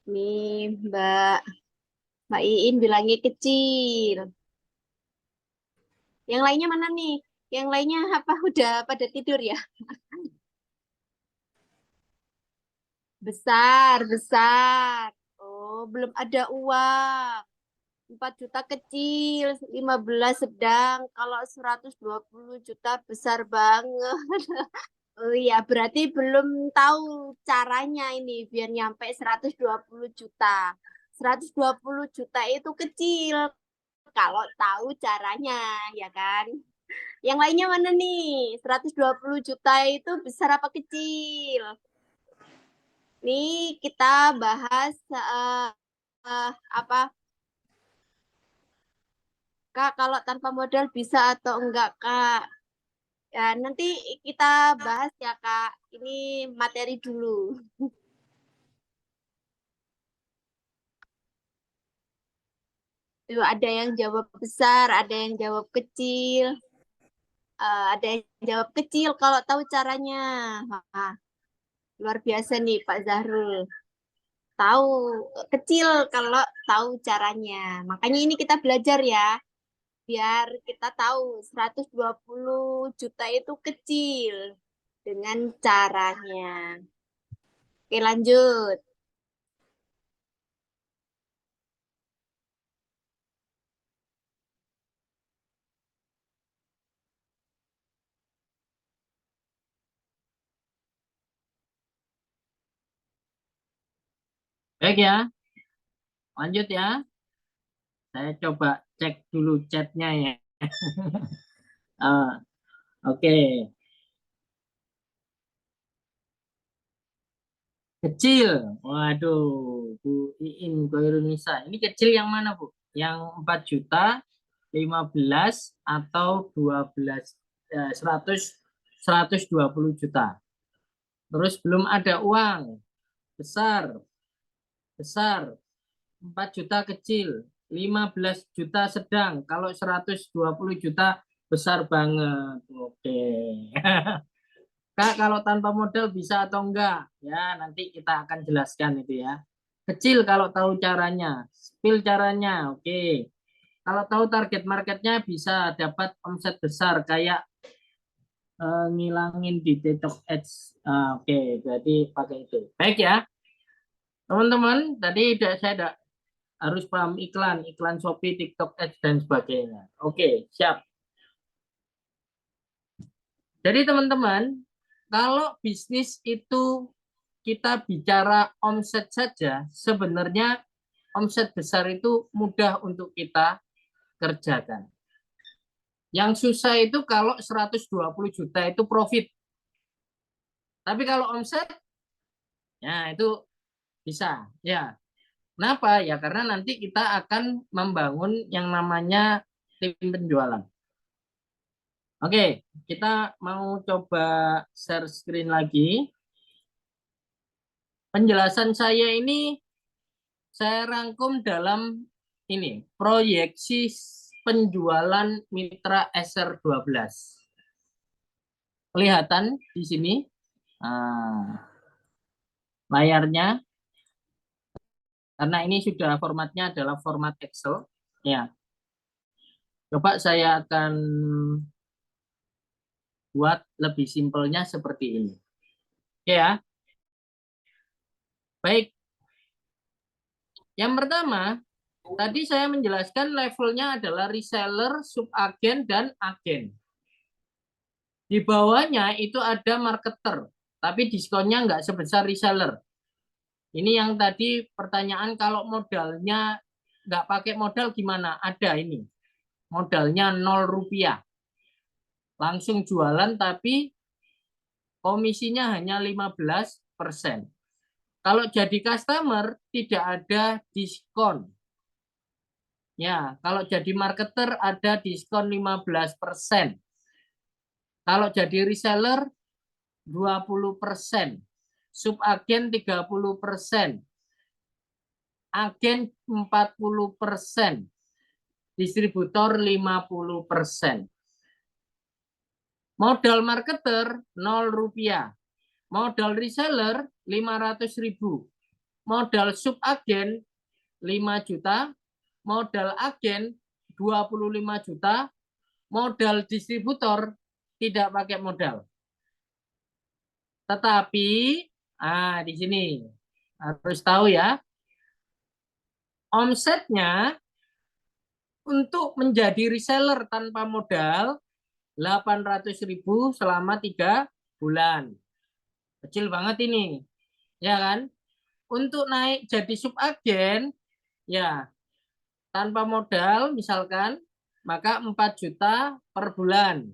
Nih, Mbak Iin bilangnya kecil. Yang lainnya mana nih? Yang lainnya apa udah pada tidur ya? Besar, besar. Oh, belum ada uang. 4 juta kecil, 15 sedang, kalau 120 juta besar banget. Oh iya, berarti belum tahu caranya ini biar nyampe 120 juta. 120 juta itu kecil kalau tahu caranya, ya kan? Yang lainnya mana nih? 120 juta itu besar apa kecil? Nih kita bahas apa? Kak, kalau tanpa modal bisa atau enggak, Kak? Ya, nanti kita bahas ya, Kak. Ini materi dulu. Tuh, ada yang jawab besar, ada yang jawab kecil. Ada yang jawab kecil kalau tahu caranya. Wah, luar biasa nih Pak Zahrul. Tahu kecil kalau tahu caranya. Makanya ini kita belajar ya. Biar kita tahu 120 juta itu kecil dengan caranya. Oke, lanjut. Baik ya, lanjut ya. Saya coba cek dulu chatnya ya. Oke. Kecil. Waduh, Bu Iin, Koirunisa. Ini kecil yang mana, Bu? Yang 4 juta, 15 atau 12, 120 juta. Terus belum ada uang. Besar. Besar. 4 juta kecil, 15 juta sedang, kalau 120 juta besar banget. Oke. Kak, kalau tanpa modal bisa atau enggak? Ya, nanti kita akan jelaskan itu ya. Kecil kalau tahu caranya, spill caranya, oke. Kalau tahu target marketnya bisa dapat omset besar kayak ngilangin di TikTok Ads. Oke, berarti pakai itu. Baik ya, teman-teman. Tadi saya harus paham iklan Shopee, TikTok Ads dan sebagainya. Oke, siap. Jadi teman-teman, kalau bisnis itu kita bicara omset saja, sebenarnya omset besar itu mudah untuk kita kerjakan. Yang susah itu kalau 120 juta itu profit. Tapi kalau omset, ya itu bisa. Ya, kenapa? Ya karena nanti kita akan membangun yang namanya tim penjualan. Oke, kita mau coba share screen lagi. Penjelasan saya ini saya rangkum dalam ini, proyeksi penjualan mitra SR12. Kelihatan di sini layarnya, karena ini sudah formatnya adalah format Excel. Ya, coba saya akan buat lebih simpelnya seperti ini. Oke ya. Baik. Yang pertama, tadi saya menjelaskan levelnya adalah reseller, subagen, dan agen. Di bawahnya itu ada marketer, tapi diskonnya nggak sebesar reseller. Ini yang tadi pertanyaan, kalau modalnya nggak pakai modal gimana? Ada ini. Modalnya 0 rupiah. Langsung jualan tapi komisinya hanya 15%. Kalau jadi customer tidak ada diskon. Ya, kalau jadi marketer ada diskon 15%. Kalau jadi reseller 20%. Subagen 30%. Agen 40%. Distributor 50%. Modal marketer 0 rupiah. Modal reseller 500.000. Modal subagen 5 juta. Modal agen 25 juta. Modal distributor tidak pakai modal. Tetapi di sini harus tahu ya, omsetnya untuk menjadi reseller tanpa modal 800.000 selama 3 bulan. Kecil banget ini. Ya kan? Untuk naik jadi subagen ya tanpa modal misalkan, maka 4 juta per bulan.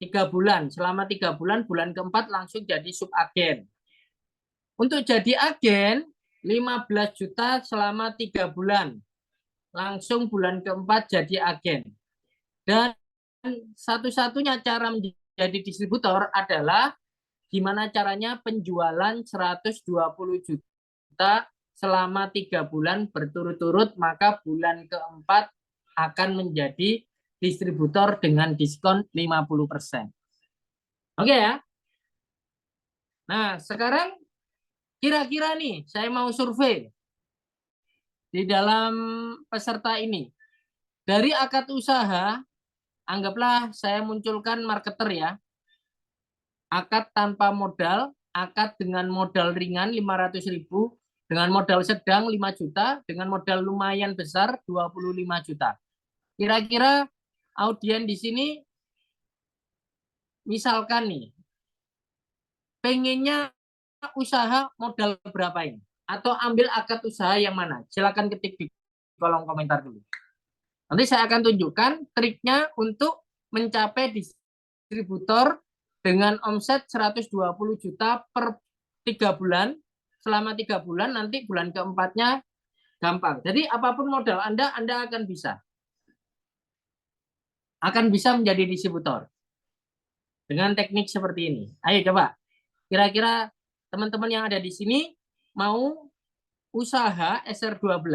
3 bulan, selama 3 bulan, bulan keempat langsung jadi subagen. Untuk jadi agen 15 juta selama 3 bulan. Langsung bulan keempat jadi agen. Dan satu-satunya cara menjadi distributor adalah gimana caranya penjualan 120 juta selama 3 bulan berturut-turut, maka bulan keempat akan menjadi distributor dengan diskon 50%. Oke ya. Nah, sekarang kira-kira nih saya mau survei di dalam peserta ini. Dari akad usaha, anggaplah saya munculkan marketer ya. Akad tanpa modal, akad dengan modal ringan 500.000, dengan modal sedang 5 juta, dengan modal lumayan besar 25 juta. Kira-kira audien di sini misalkan nih pengennya usaha modal berapa ini, atau ambil akad usaha yang mana? Silakan ketik di kolom komentar dulu. Nanti saya akan tunjukkan triknya untuk mencapai distributor dengan omset 120 juta per 3 bulan. Selama 3 bulan, nanti bulan keempatnya gampang. Jadi apapun modal Anda akan bisa. Akan bisa menjadi distributor dengan teknik seperti ini. Ayo coba. Kira-kira teman-teman yang ada di sini mau usaha SR12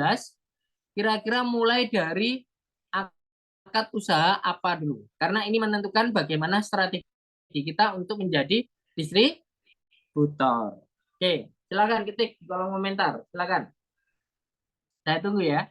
kira-kira mulai dari akad usaha apa dulu? Karena ini menentukan bagaimana strategi kita untuk menjadi distributor. Oke, silakan ketik di kolom komentar. Silakan. Saya tunggu ya.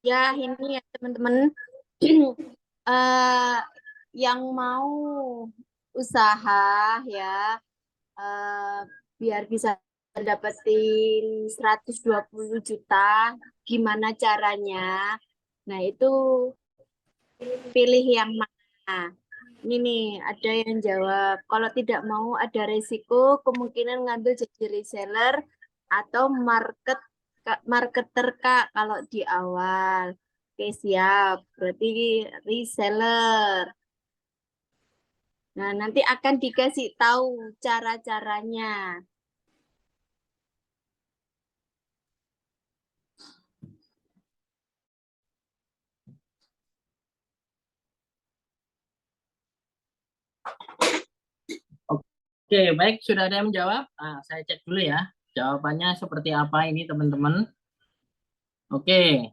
Ya, ini ya teman-teman. Yang mau usaha ya, biar bisa dapetin 120 juta, gimana caranya? Nah, itu pilih yang mana? Ini nih, ada yang jawab, kalau tidak mau ada resiko, kemungkinan ngambil jadi reseller atau marketer Kak kalau di awal. Oke, siap. Berarti reseller. Nah, nanti akan dikasih tahu cara-caranya. Oke, baik. Sudah ada yang menjawab? Nah, saya cek dulu ya. Jawabannya seperti apa ini, teman-teman? Oke.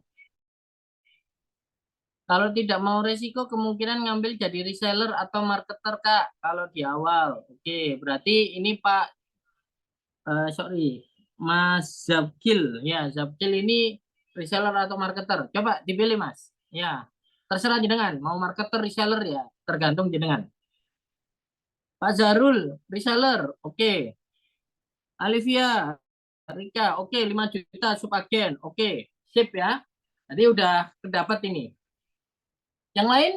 Kalau tidak mau resiko, kemungkinan ngambil jadi reseller atau marketer, Kak. Kalau di awal. Oke, berarti ini Pak, sorry, Mas Zabkil. Ya, Zabkil ini reseller atau marketer. Coba dipilih, Mas. Ya, terserah jenengan. Mau marketer, reseller ya, tergantung jenengan. Pak Zarul, reseller. Oke. Alivia, Rika, oke, 5 juta subagen. Oke, sip ya. Tadi udah kedapat ini. Yang lain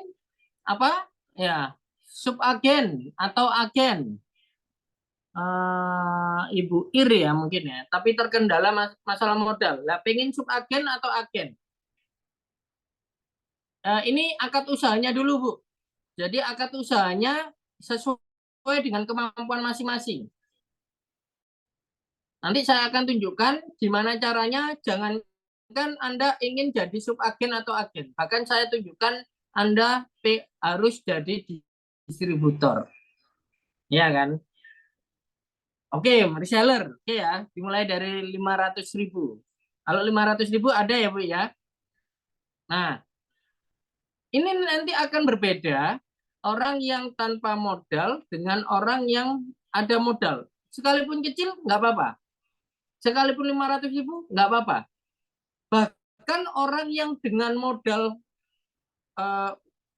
apa? Ya, subagen atau agen. Ibu Iri ya mungkin ya. Tapi terkendala masalah modal. Lah, pengen subagen atau agen? Ini akad usahanya dulu, Bu. Jadi akad usahanya sesuai dengan kemampuan masing-masing. Nanti saya akan tunjukkan gimana caranya. Jangankan Anda ingin jadi subagen atau agen. Bahkan saya tunjukkan Anda harus jadi distributor. Ya kan? Oke, reseller. Oke ya, dimulai dari 500.000. Kalau 500.000 ada ya, Bu ya. Nah, ini nanti akan berbeda orang yang tanpa modal dengan orang yang ada modal. Sekalipun kecil, nggak apa-apa. Sekalipun 500.000, nggak apa-apa. Bahkan orang yang dengan modal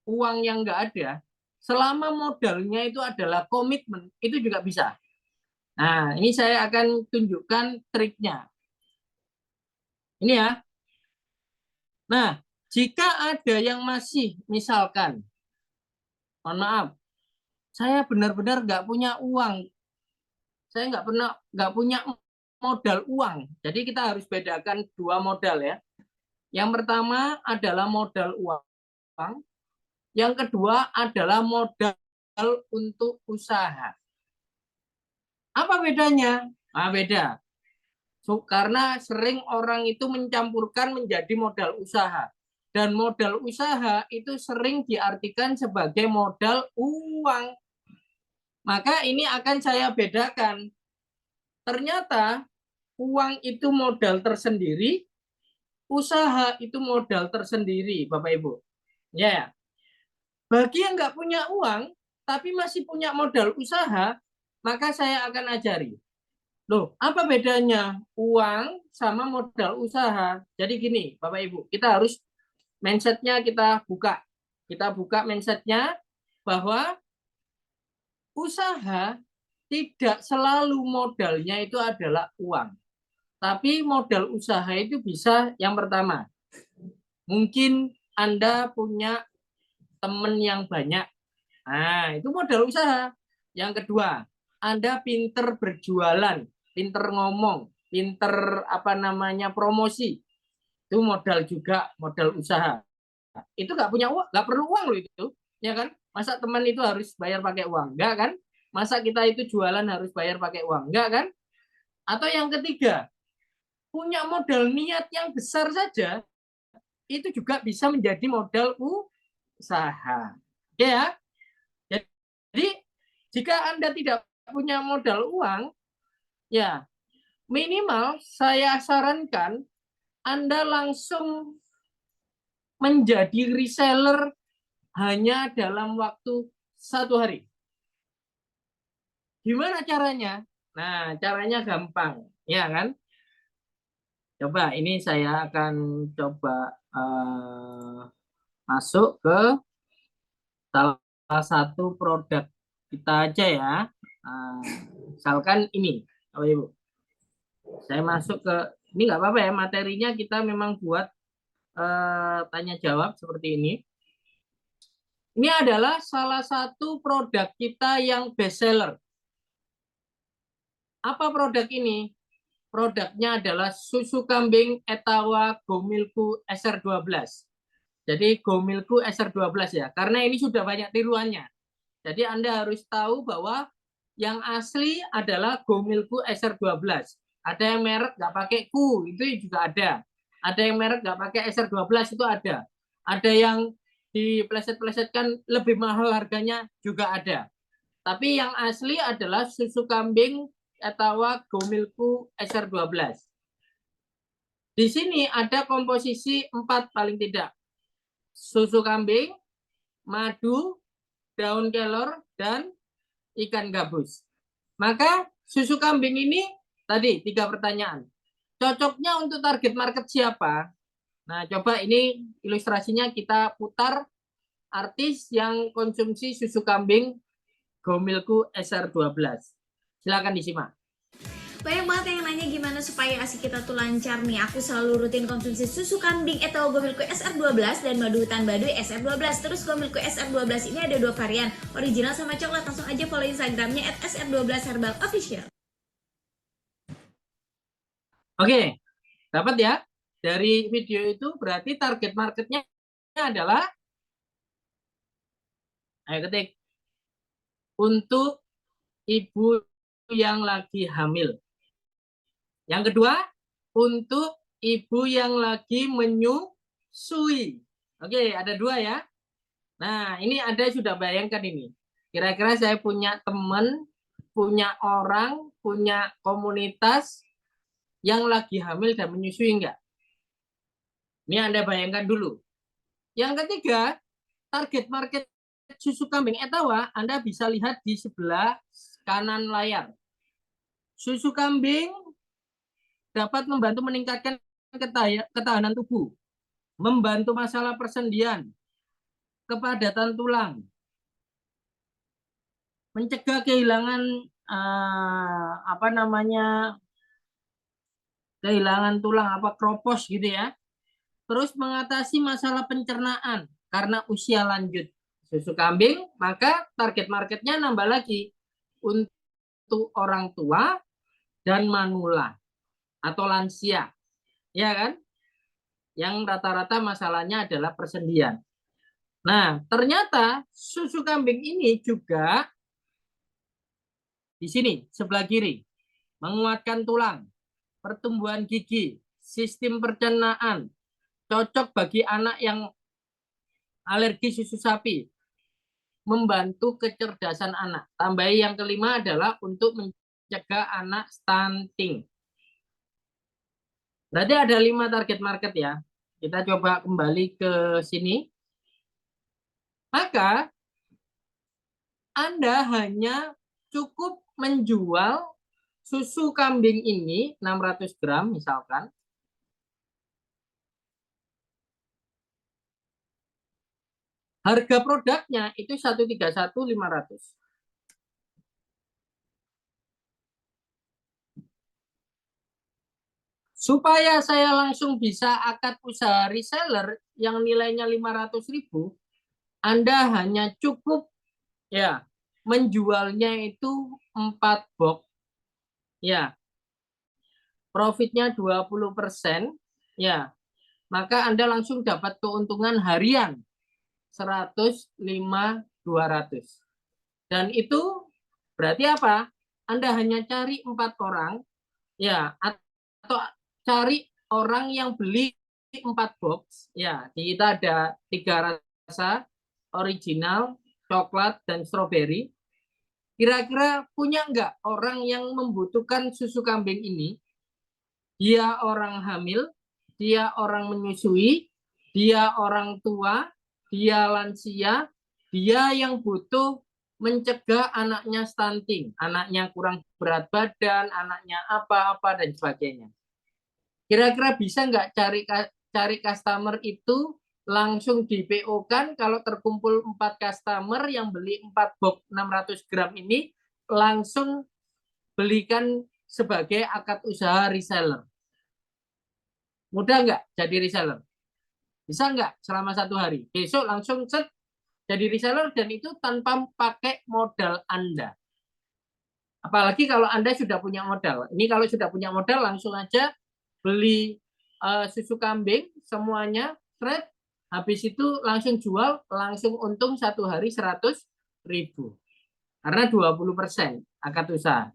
uang yang nggak ada, selama modalnya itu adalah komitmen, itu juga bisa. Nah, ini saya akan tunjukkan triknya. Ini ya. Nah, jika ada yang masih, misalkan, mohon maaf, saya benar-benar nggak punya uang, saya nggak punya modal uang. Jadi kita harus bedakan dua modal ya. Yang pertama adalah modal uang, yang kedua adalah modal untuk usaha. Apa bedanya? Nah, beda. Karena sering orang itu mencampurkan menjadi modal usaha. Dan modal usaha itu sering diartikan sebagai modal uang. Maka ini akan saya bedakan. Ternyata uang itu modal tersendiri, usaha itu modal tersendiri, Bapak Ibu. Ya, bagi yang nggak punya uang, tapi masih punya modal usaha, maka saya akan ajari. Loh, apa bedanya uang sama modal usaha? Jadi gini, Bapak Ibu, kita harus mindsetnya kita buka. Kita buka mindsetnya bahwa usaha tidak selalu modalnya itu adalah uang. Tapi modal usaha itu bisa yang pertama. Mungkin Anda punya teman yang banyak. Nah, itu modal usaha. Yang kedua, Anda pinter berjualan, pinter ngomong, pinter promosi. Itu modal juga, modal usaha. Itu nggak punya uang, nggak perlu uang loh itu, ya kan? Masa teman itu harus bayar pakai uang? Enggak kan? Masa kita itu jualan harus bayar pakai uang? Enggak kan? Atau yang ketiga, punya modal niat yang besar saja, itu juga bisa menjadi modal usaha. Oke ya? Jadi, jika Anda tidak punya modal uang, ya minimal saya sarankan Anda langsung menjadi reseller hanya dalam waktu 1 hari. Gimana caranya? Nah, caranya gampang, ya kan? Coba ini saya akan coba masuk ke salah satu produk kita aja ya. Misalkan ini, oh Ibu. Saya masuk ke ini nggak apa-apa ya, materinya kita memang buat tanya jawab seperti ini. Ini adalah salah satu produk kita yang best seller. Apa produk ini? Produknya adalah susu kambing Etawa Gomilku SR12. Jadi Gomilku SR12 ya, karena ini sudah banyak tiruannya. Jadi Anda harus tahu bahwa yang asli adalah Gomilku SR12. Ada yang merek nggak pakai ku, itu juga ada. Ada yang merek nggak pakai SR12 itu ada. Ada yang dipleset-plesetkan lebih mahal harganya juga ada. Tapi yang asli adalah susu kambing Etawa Gomilku SR12. Di sini ada komposisi 4 paling tidak. Susu kambing, madu, daun kelor, dan ikan gabus. Maka susu kambing ini tadi 3 pertanyaan. Cocoknya untuk target market siapa? Nah, coba ini ilustrasinya kita putar artis yang konsumsi susu kambing Gomilku SR12. Silakan disimak. Banyak banget yang nanya gimana supaya ASI kita tuh lancar nih. Aku selalu rutin konsumsi susu kambing atau Gomilku SR12 dan madu hutan baduy SR12. Terus Gomilku SR12 ini ada 2 varian, original sama coklat. Langsung aja follow Instagramnya @SR12herbalofficial. Oke, dapat ya? Dari video itu berarti target marketnya adalah, ayo ketik, untuk ibu yang lagi hamil. Yang kedua, untuk ibu yang lagi menyusui. Oke, ada 2 ya. Nah, ini Anda sudah bayangkan ini. Kira-kira saya punya teman, punya orang, punya komunitas yang lagi hamil dan menyusui enggak? Ini Anda bayangkan dulu. Yang ketiga, target market susu kambing Etawa Anda bisa lihat di sebelah kanan layar. Susu kambing dapat membantu meningkatkan ketahanan tubuh, membantu masalah persendian, kepadatan tulang, mencegah kehilangan kehilangan tulang kropos gitu ya. Terus mengatasi masalah pencernaan karena usia lanjut. Susu kambing, maka target marketnya nambah lagi untuk orang tua dan manula atau lansia, ya kan? Yang rata-rata masalahnya adalah persendian. Nah, ternyata susu kambing ini juga di sini sebelah kiri menguatkan tulang, pertumbuhan gigi, sistem pencernaan, cocok bagi anak yang alergi susu sapi, membantu kecerdasan anak. Tambahi yang kelima adalah untuk mencegah anak stunting. Berarti ada 5 target market ya. Kita coba kembali ke sini. Maka Anda hanya cukup menjual susu kambing ini 600 gram misalkan. Harga produknya itu 131.500. Supaya saya langsung bisa akad usaha reseller yang nilainya 500.000, Anda hanya cukup ya menjualnya itu 4 box. Ya. Profitnya 20%, ya. maka Anda langsung dapat keuntungan harian 105.200. Dan itu berarti apa? Anda hanya cari 4 orang, ya, atau cari orang yang beli 4 box, ya. Kita ada 3 rasa, original, coklat, dan strawberry. Kira-kira punya nggak orang yang membutuhkan susu kambing ini? Dia orang hamil, dia orang menyusui, dia orang tua, dia lansia, dia yang butuh mencegah anaknya stunting, anaknya kurang berat badan, anaknya apa-apa dan sebagainya. Kira-kira bisa nggak cari customer itu langsung di PO-kan kalau terkumpul 4 customer yang beli 4 box 600 gram ini langsung belikan sebagai akad usaha reseller. Mudah nggak jadi reseller? Bisa nggak selama 1 hari? Besok langsung set jadi reseller dan itu tanpa pakai modal Anda. Apalagi kalau Anda sudah punya modal. Ini kalau sudah punya modal langsung aja beli susu kambing semuanya, thread, habis itu langsung jual, langsung untung 1 hari 100.000. Karena 20% akad usaha.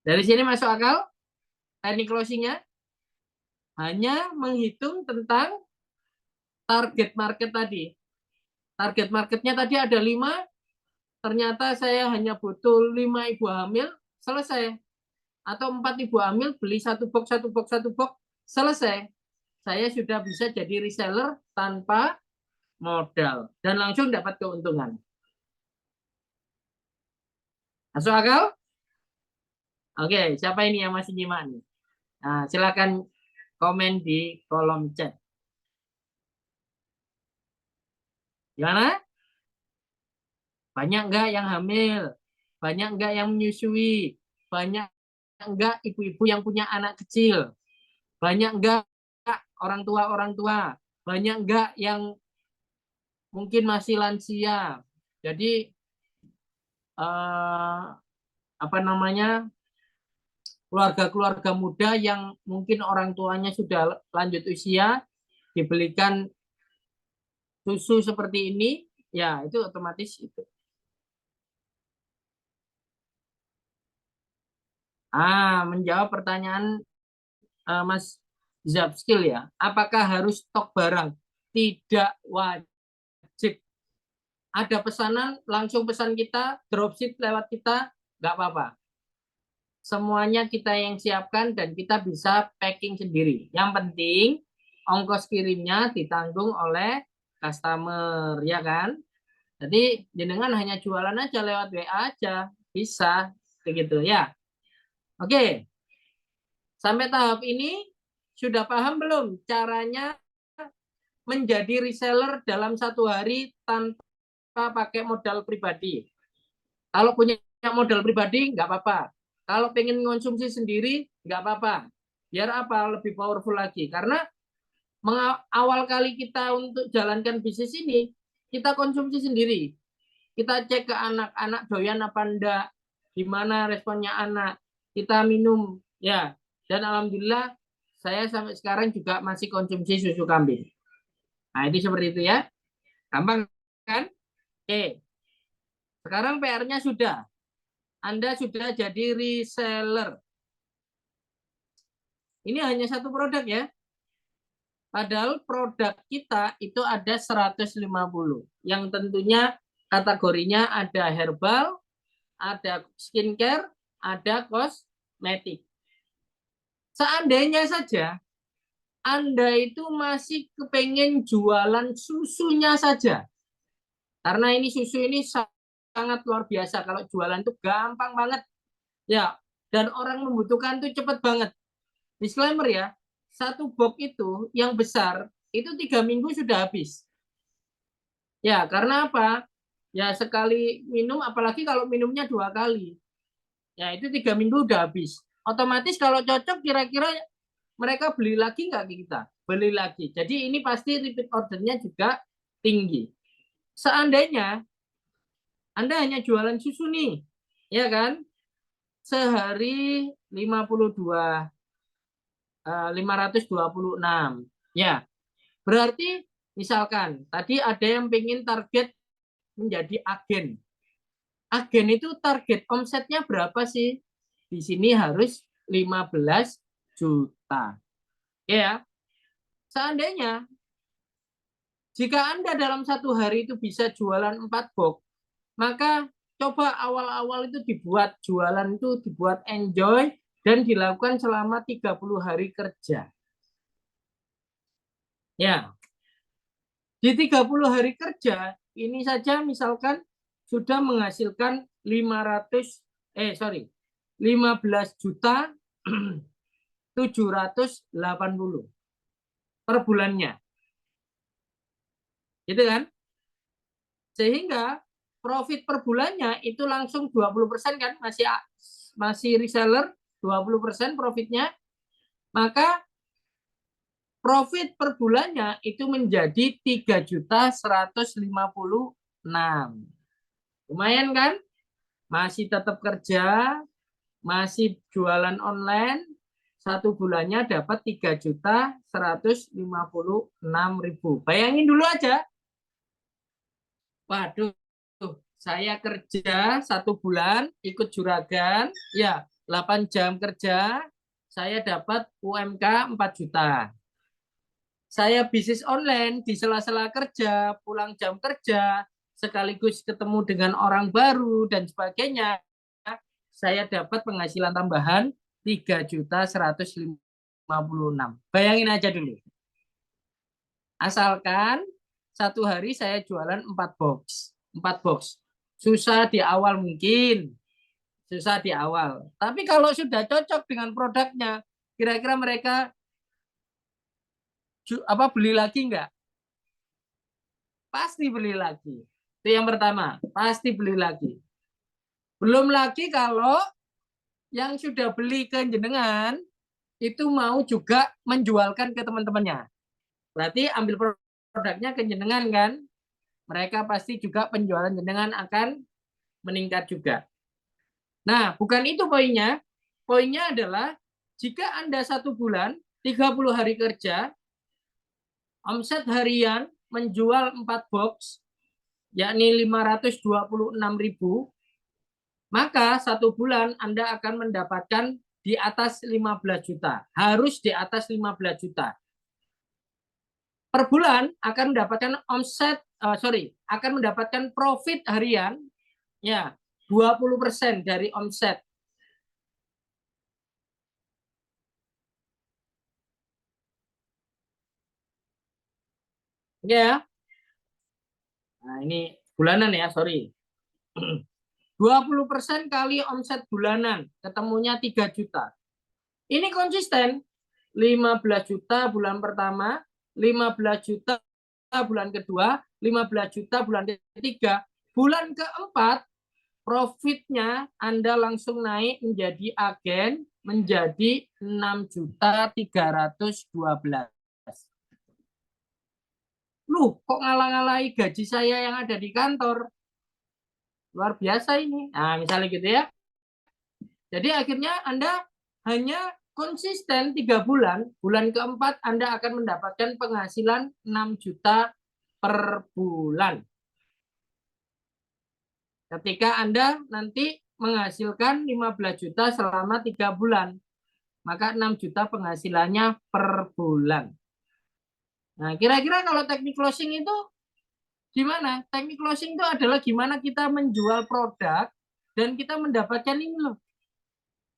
Dari sini masuk akal? Teknik closingnya hanya menghitung tentang target market tadi. Target marketnya tadi ada 5, ternyata saya hanya butuh 5 ibu hamil, selesai. Atau 4 ibu hamil, beli 1 box, 1 box, 1 box, selesai. Saya sudah bisa jadi reseller tanpa modal. Dan langsung dapat keuntungan. Masuk akal? Oke, siapa ini yang masih nyimak nih? Nah, silakan komen di kolom chat. Gimana? Banyak enggak yang hamil? Banyak enggak yang menyusui? Banyak enggak ibu-ibu yang punya anak kecil? Banyak enggak orang tua? Banyak enggak yang mungkin masih lansia? Jadi apa namanya? Keluarga-keluarga muda yang mungkin orang tuanya sudah lanjut usia dibelikan susu seperti ini, ya itu otomatis itu. Menjawab pertanyaan Mas Zapskil ya. Apakah harus stok barang? Tidak wajib. Ada pesanan, langsung pesan kita, dropship lewat kita, nggak apa-apa. Semuanya kita yang siapkan dan kita bisa packing sendiri. Yang penting ongkos kirimnya ditanggung oleh customer, ya kan? Jadi jenengan hanya jualan aja lewat WA aja, bisa begitu ya. Oke. Sampai tahap ini sudah paham belum caranya menjadi reseller dalam 1 hari tanpa pakai modal pribadi? Kalau punya modal pribadi nggak apa-apa. Kalau pengen konsumsi sendiri nggak apa-apa. Biar apa? Lebih powerful lagi. Karena awal kali kita untuk jalankan bisnis ini, kita konsumsi sendiri. Kita cek ke anak-anak doyan apa enggak, gimana responnya anak. Kita minum, ya. Dan alhamdulillah saya sampai sekarang juga masih konsumsi susu kambing. Nah, itu seperti itu ya. Gampang kan? Oke. Sekarang PR-nya sudah. Anda sudah jadi reseller. Ini hanya 1 produk ya. Padahal produk kita itu ada 150. Yang tentunya kategorinya ada herbal, ada skincare, ada kosmetik. Seandainya saja Anda itu masih kepengen jualan susunya saja. Karena ini susu ini sangat luar biasa. Kalau jualan itu gampang banget. Ya, dan orang membutuhkan itu cepat banget. Disclaimer ya, 1 box itu yang besar itu 3 minggu sudah habis. Ya, karena apa? Ya sekali minum, apalagi kalau minumnya 2 kali. Ya itu 3 minggu udah habis. Otomatis kalau cocok kira-kira mereka beli lagi nggak kita? Beli lagi. Jadi ini pasti repeat ordernya juga tinggi. Seandainya Anda hanya jualan susu nih, ya kan? Sehari 526. Ya, berarti misalkan tadi ada yang pengen target menjadi agen. Agen itu target omsetnya berapa sih? Di sini harus 15 juta. Ya, seandainya jika Anda dalam satu hari itu bisa jualan 4 box, maka coba awal-awal itu dibuat jualan itu dibuat enjoy dan dilakukan selama 30 hari kerja. Ya, di 30 hari kerja ini saja misalkan sudah menghasilkan 15 juta 780 per bulannya. Gitu kan? Sehingga profit per bulannya itu langsung 20% kan, masih reseller 20% profitnya, maka profit per bulannya itu menjadi 3.156. Lumayan kan? Masih tetap kerja, masih jualan online, satu bulannya dapat 3.156.000. Bayangin dulu aja. Waduh, saya kerja 1 bulan ikut juragan, ya 8 jam kerja, saya dapat UMK 4 juta. Saya bisnis online di sela-sela kerja, pulang jam kerja, sekaligus ketemu dengan orang baru dan sebagainya, saya dapat penghasilan tambahan 3.156. Bayangin aja dulu. Asalkan satu hari saya jualan 4 box. 4 box. Susah di awal mungkin. Susah di awal. Tapi kalau sudah cocok dengan produknya, kira-kira mereka beli lagi enggak? Pasti beli lagi. Itu yang pertama, pasti beli lagi. Belum lagi kalau yang sudah beli ke jenengan itu mau juga menjualkan ke teman-temannya. Berarti ambil produknya ke jenengan kan? Mereka pasti juga penjualan jenengan akan meningkat juga. Nah, bukan itu poinnya. Poinnya adalah jika Anda 1 bulan 30 hari kerja, omset harian menjual 4 box, yakni 526.000, maka 1 bulan Anda akan mendapatkan di atas 15 juta. Harus di atas 15 juta. Per bulan akan mendapatkan akan mendapatkan profit harian ya 20% dari omset. Ya. Nah, ini bulanan ya, sorry. 20% kali omset bulanan, ketemunya 3 juta. Ini konsisten. 15 juta bulan pertama, 15 juta bulan kedua, 15 juta bulan ketiga. Bulan keempat, profitnya Anda langsung naik menjadi agen menjadi 6.312. Loh, kok ngalah-ngalahi gaji saya yang ada di kantor? Luar biasa ini. Nah, misalnya gitu ya. Jadi akhirnya Anda hanya konsisten 3 bulan. Bulan keempat Anda akan mendapatkan penghasilan 6 juta per bulan. Ketika Anda nanti menghasilkan 15 juta selama 3 bulan, maka 6 juta penghasilannya per bulan. Nah, kira-kira kalau teknik closing itu gimana? Teknik closing itu adalah gimana kita menjual produk dan kita mendapatkan ini loh.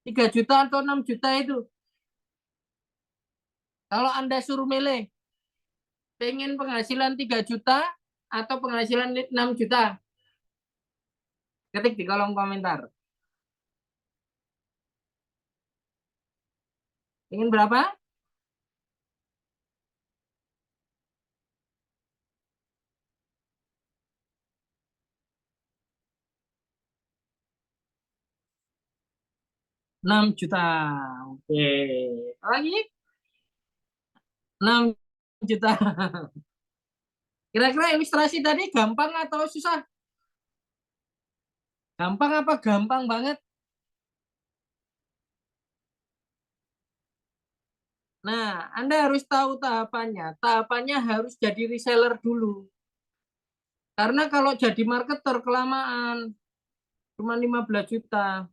3 juta atau 6 juta itu. Kalau Anda suruh milih, pengen penghasilan 3 juta atau penghasilan 6 juta? Ketik di kolom komentar. Ingin berapa? Enam juta. Oke. Lagi? 6 juta. Kira-kira ilustrasi tadi gampang atau susah? Gampang apa gampang banget? Nah, Anda harus tahu tahapannya. Tahapannya harus jadi reseller dulu. Karena kalau jadi marketer kelamaan, cuma 15 juta.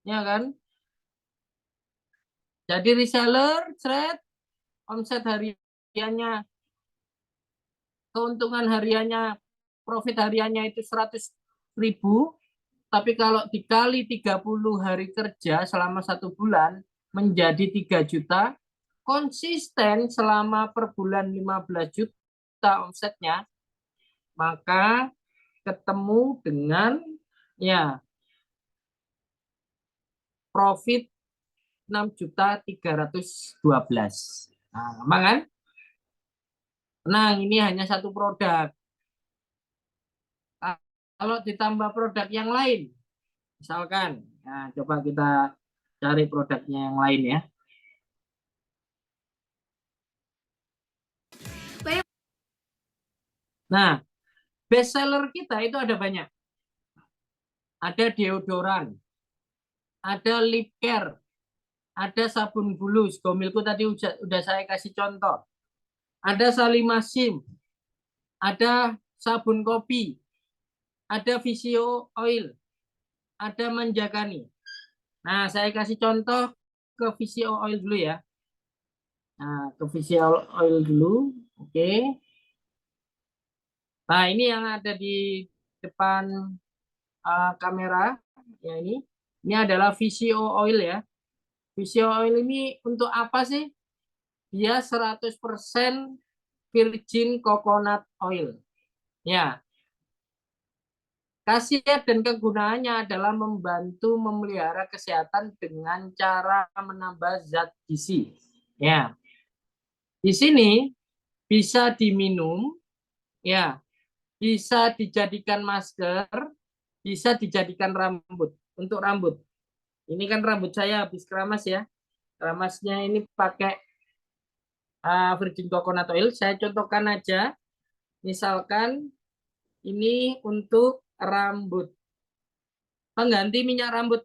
Ya kan? Jadi reseller, thread, omset hariannya, keuntungan hariannya, profit hariannya itu 100.000. Tapi kalau dikali 30 hari kerja selama 1 bulan, menjadi 3 juta, konsisten selama per bulan 15 juta omsetnya, maka ketemu dengan ya profit 6.312. Nah, gampang kan? Tenang, ini hanya satu produk. Kalau ditambah produk yang lain, misalkan, nah, coba kita cari produknya yang lain ya. Nah, best seller kita itu ada banyak. Ada deodoran, ada lip care, ada sabun bulus. Gomilku tadi udah saya kasih contoh. Ada Salimasim, ada sabun kopi, ada Visio Oil, ada Manjakani. Nah, saya kasih contoh ke Visio Oil dulu ya. Nah, ke Visio Oil dulu. Oke. Nah, ini yang ada di depan kamera. Ya, ini adalah Visio Oil ya. Visio Oil ini untuk apa sih? Dia 100% virgin coconut oil. Ya, khasiat dan kegunaannya adalah membantu memelihara kesehatan dengan cara menambah zat gizi. Ya, di sini bisa diminum, ya, bisa dijadikan masker, bisa dijadikan rambut. Untuk rambut, ini kan rambut saya habis keramas ya. Keramasnya ini pakai virgin coconut oil. Saya contohkan aja, misalkan ini untuk rambut. Pengganti minyak rambut.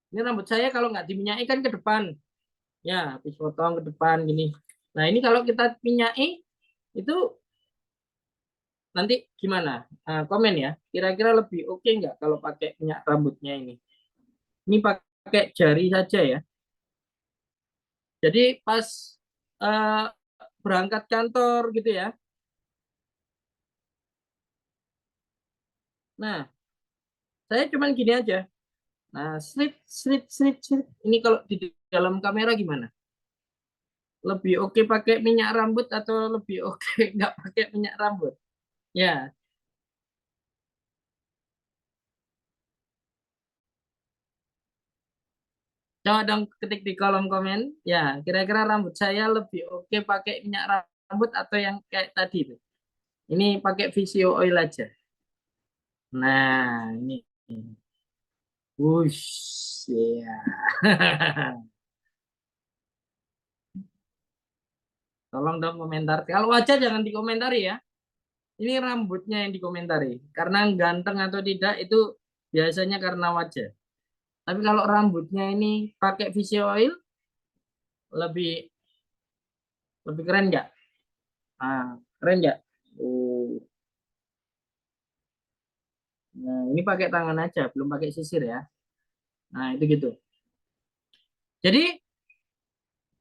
Ini rambut saya kalau nggak diminyaki kan ke depan. Ya, habis potong ke depan gini. Nah, ini kalau kita minyaki, itu nanti gimana? Komen ya. Kira-kira lebih oke nggak kalau pakai minyak rambutnya ini? Ini pakai jari saja ya. Jadi pas berangkat kantor gitu ya. Nah, saya cuman gini aja. Nah, slip. Ini kalau di dalam kamera gimana? Lebih oke pakai minyak rambut atau lebih oke nggak pakai minyak rambut? Ya, coba dong ketik di kolom komen. Ya, kira-kira rambut saya lebih oke pakai minyak rambut atau yang kayak tadi tuh. Ini pakai Visio Oil aja. Nah, ini. Wush, ya. Tolong dong komentar. Kalau wajah jangan dikomentari ya. Ini rambutnya yang dikomentari. Karena ganteng atau tidak itu biasanya karena wajah. Tapi kalau rambutnya ini pakai Visio Oil lebih keren nggak? Keren nggak? Oh. Nah, ini pakai tangan aja, belum pakai sisir ya. Nah, itu gitu. Jadi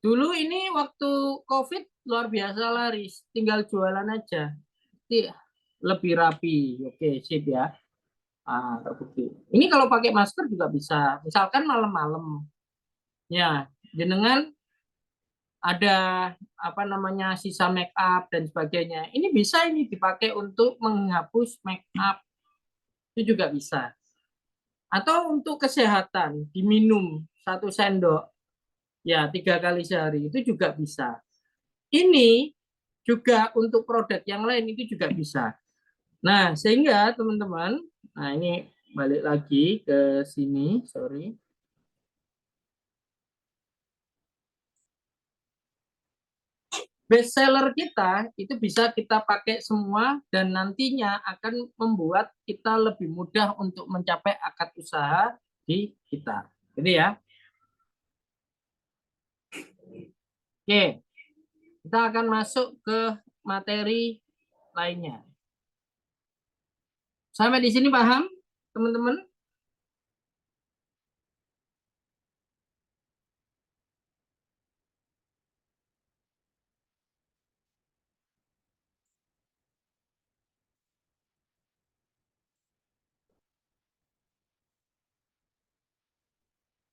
dulu ini waktu COVID luar biasa laris, tinggal jualan aja. Jadi, lebih rapi. Oke, sip ya. Terbukti. Ini kalau pakai masker juga bisa. Misalkan malam-malam. Ya, jenengan ada apa namanya sisa make up dan sebagainya. Ini bisa ini dipakai untuk menghapus make up. Itu juga bisa. Atau untuk kesehatan diminum 1 sendok ya 3 kali sehari itu juga bisa. Ini juga untuk produk yang lain itu juga bisa. Nah, sehingga teman-teman, nah ini balik lagi ke sini, sorry. best seller kita itu bisa kita pakai semua dan nantinya akan membuat kita lebih mudah untuk mencapai akad usaha di kita. Gitu ya. Oke, kita akan masuk ke materi lainnya. Sampai di sini paham, teman-teman?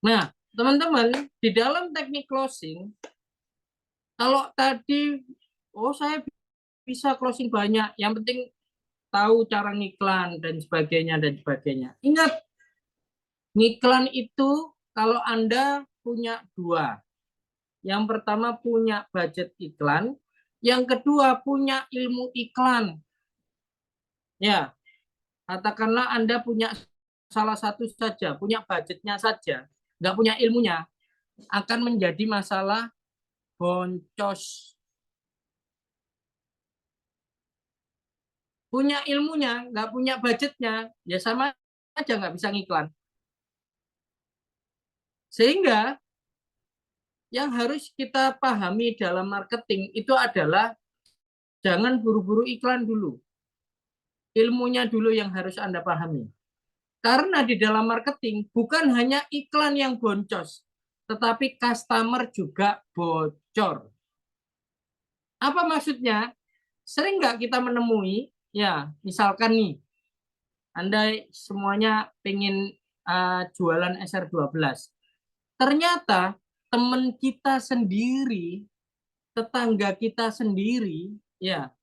Nah, teman-teman, di dalam teknik closing, kalau tadi, oh saya bisa closing banyak, yang penting tahu cara ngiklan dan sebagainya dan sebagainya. Ingat, ngiklan itu kalau Anda punya dua. Yang pertama punya budget iklan, yang kedua punya ilmu iklan. Ya, katakanlah Anda punya salah satu saja, punya budgetnya saja, nggak punya ilmunya, akan menjadi masalah boncos. Punya ilmunya, nggak punya budgetnya, ya sama aja nggak bisa ngiklan. Sehingga yang harus kita pahami dalam marketing itu adalah jangan buru-buru iklan dulu. Ilmunya dulu yang harus Anda pahami. Karena di dalam marketing bukan hanya iklan yang boncos, tetapi customer juga bocor. Apa maksudnya? Sering nggak kita menemui, ya misalkan nih, Anda semuanya pengen jualan SR12. Ternyata teman kita sendiri, tetangga kita sendiri, ya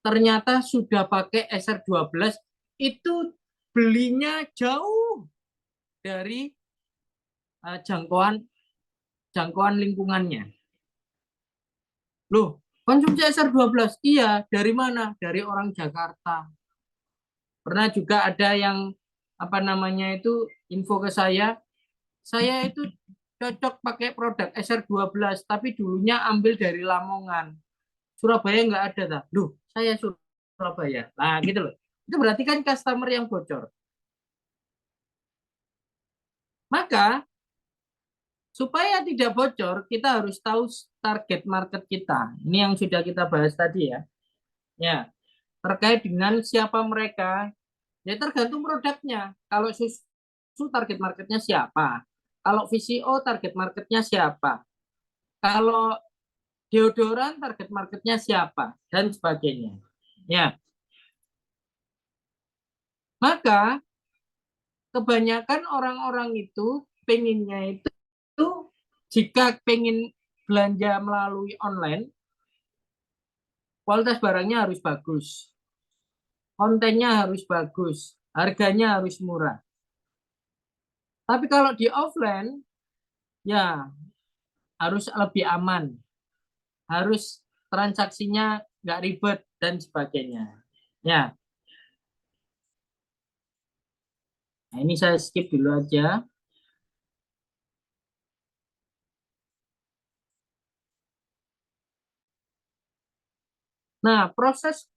ternyata sudah pakai SR12, itu belinya jauh dari jangkauan lingkungannya. Loh, konsumsi SR12? Iya, dari mana? Dari orang Jakarta. Pernah juga ada yang apa namanya itu info ke saya itu cocok pakai produk SR12, tapi dulunya ambil dari Lamongan. Surabaya nggak ada, tak? Loh, saya Surabaya. Nah, gitu loh. Itu berarti kan customer yang bocor. Maka supaya tidak bocor, kita harus tahu target market kita. Ini yang sudah kita bahas tadi ya. Ya, terkait dengan siapa mereka, ya tergantung produknya. Kalau susu target marketnya siapa? Kalau VCO target marketnya siapa? Kalau deodoran target marketnya siapa? Dan sebagainya. Ya, maka kebanyakan orang-orang itu pengennya itu jika pengen belanja melalui online, kualitas barangnya harus bagus, kontennya harus bagus, harganya harus murah. Tapi kalau di offline, ya harus lebih aman, harus transaksinya nggak ribet dan sebagainya. Ya, nah ini saya skip dulu aja. Nah, proses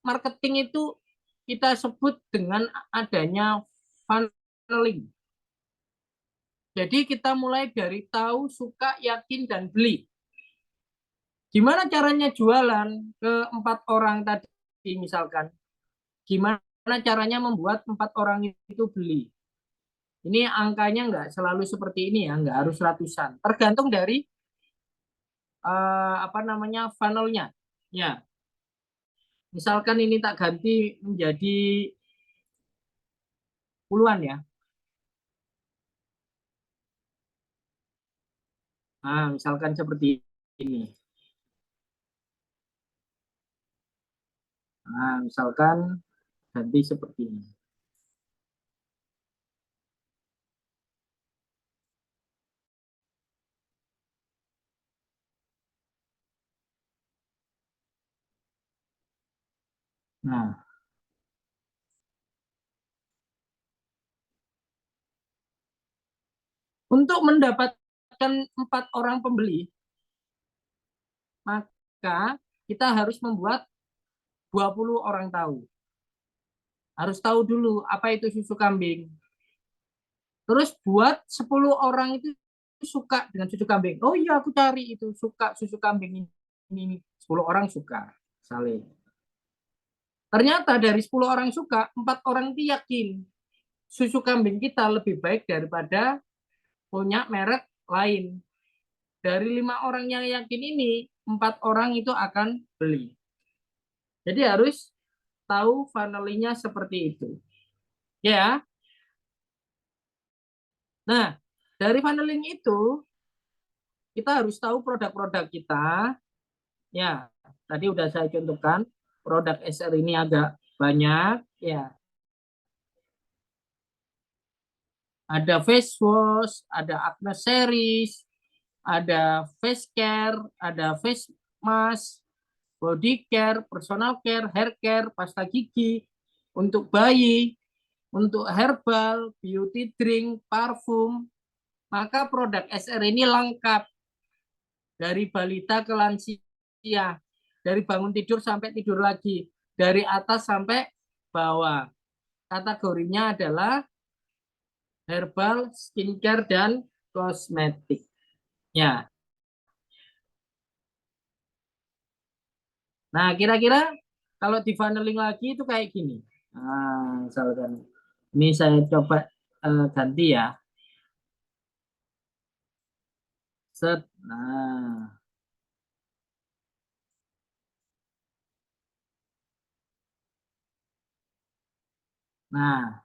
marketing itu kita sebut dengan adanya funneling. Jadi kita mulai dari tahu, suka, yakin, dan beli. Gimana caranya jualan ke 4 orang tadi misalkan? Gimana caranya membuat 4 orang itu beli? Ini angkanya nggak selalu seperti ini ya, nggak harus ratusan. Tergantung dari apa namanya funnelnya. Ya, misalkan ini tak ganti menjadi puluhan ya. Nah, misalkan seperti ini. Nah, misalkan ganti seperti ini. Nah, untuk mendapatkan 4 orang pembeli, maka kita harus membuat 20 orang tahu. Harus tahu dulu apa itu susu kambing. Terus buat 10 orang itu suka dengan susu kambing. Oh iya, aku cari itu suka susu kambing ini. 10 orang suka. Saling. Ternyata dari 10 orang suka, 4 orang itu yakin susu kambing kita lebih baik daripada punya merek lain. Dari 5 orang yang yakin ini, 4 orang itu akan beli. Jadi harus tahu funnelingnya seperti itu. Ya. Nah, dari funneling itu kita harus tahu produk-produk kita. Ya, tadi udah saya contohkan produk SR ini agak banyak. Ya, ada face wash, ada acne series, ada face care, ada face mask, body care, personal care, hair care, pasta gigi, untuk bayi, untuk herbal, beauty drink, parfum. Maka produk SR ini lengkap. Dari balita ke lansia, dari bangun tidur sampai tidur lagi, dari atas sampai bawah. Kategorinya adalah herbal, skincare, dan kosmetik. Ya. Nah, kira-kira kalau di funneling lagi itu kayak gini. Nah, misalkan ini saya coba ganti ya. Set. Nah. Nah.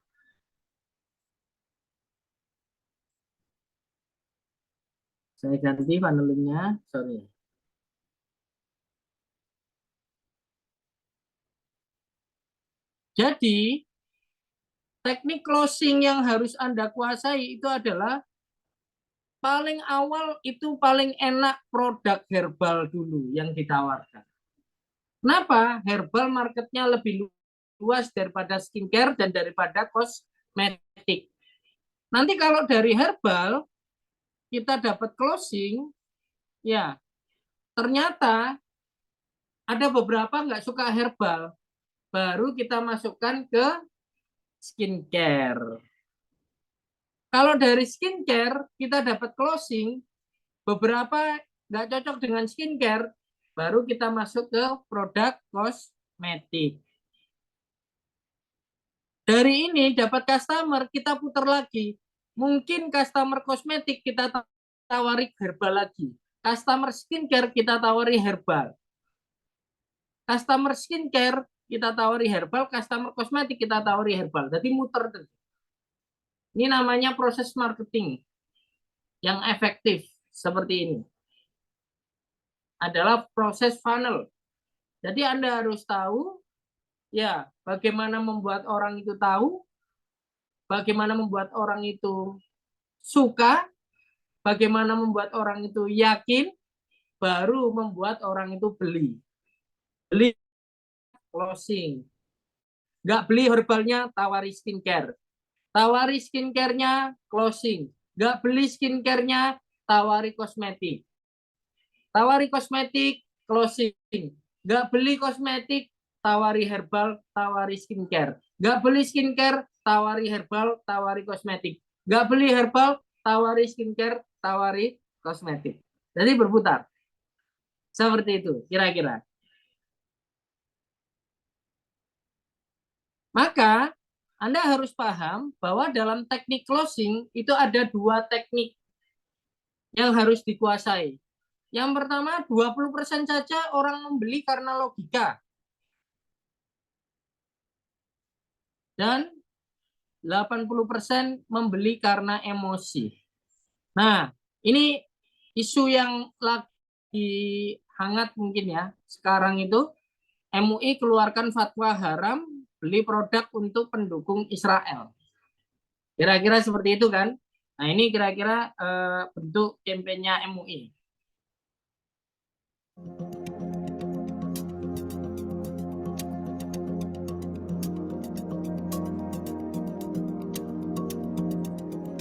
Saya ganti funnelingnya, sorry. Jadi, teknik closing yang harus Anda kuasai itu adalah paling awal itu paling enak produk herbal dulu yang ditawarkan. Kenapa? Herbal marketnya lebih luas daripada skincare dan daripada kosmetik. Nanti kalau dari herbal kita dapat closing, ya ternyata ada beberapa nggak suka herbal, baru kita masukkan ke skincare. Kalau dari skincare kita dapat closing, beberapa nggak cocok dengan skincare, baru kita masuk ke produk kosmetik. Dari ini dapat customer, kita putar lagi. Mungkin customer kosmetik kita tawari herbal lagi. Customer skincare kita tawari herbal. Customer skincare kita tawari herbal, customer kosmetik kita tawari herbal. Jadi muter terus. Ini namanya proses marketing yang efektif seperti ini. Adalah proses funnel. Jadi Anda harus tahu ya bagaimana membuat orang itu tahu, bagaimana membuat orang itu suka, bagaimana membuat orang itu yakin, baru membuat orang itu beli. Beli closing. Nggak beli herbalnya, tawari skincare. Tawari skincare-nya, closing. Nggak beli skincare-nya, tawari kosmetik. Tawari kosmetik, closing. Nggak beli kosmetik, tawari herbal, tawari skincare. Nggak beli skincare, tawari herbal, tawari kosmetik. Nggak beli herbal, tawari skincare, tawari kosmetik. Jadi berputar. Seperti itu, kira-kira. Maka Anda harus paham bahwa dalam teknik closing itu ada 2 teknik yang harus dikuasai. Yang pertama, 20% saja orang membeli karena logika. Dan 80% membeli karena emosi. Nah, ini isu yang lagi hangat mungkin ya. Sekarang itu MUI keluarkan fatwa haram beli produk untuk pendukung Israel. Kira-kira seperti itu kan? Nah, ini kira-kira bentuk kampanye MUI.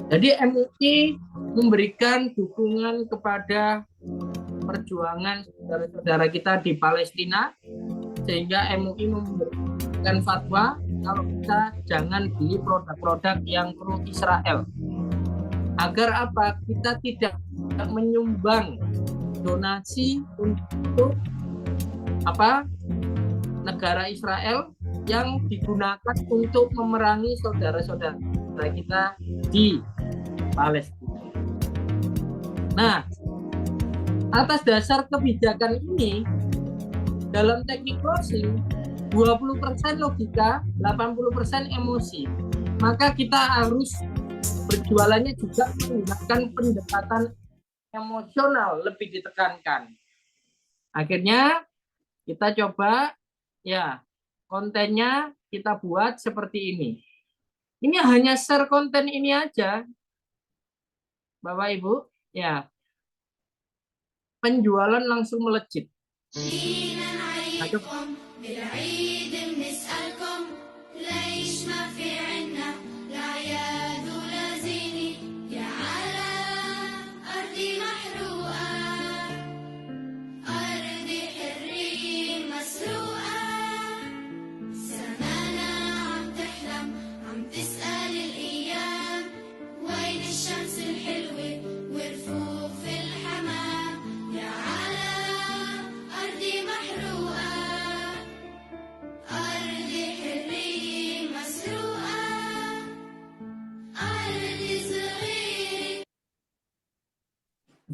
Jadi MUI memberikan dukungan kepada perjuangan saudara-saudara kita di Palestina, sehingga MUI memberikan fatwa kalau kita jangan beli produk-produk yang pro Israel. Agar apa? Kita tidak menyumbang donasi untuk negara Israel yang digunakan untuk memerangi saudara-saudara kita di Palestina. Nah, atas dasar kebijakan ini, dalam teknik closing, 20% logika, 80% emosi. Maka kita harus berjualannya juga menggunakan pendekatan emosional, lebih ditekankan. Akhirnya kita coba, ya, kontennya kita buat seperti ini. Ini hanya share konten ini aja, Bapak Ibu, ya. Penjualan langsung melejit.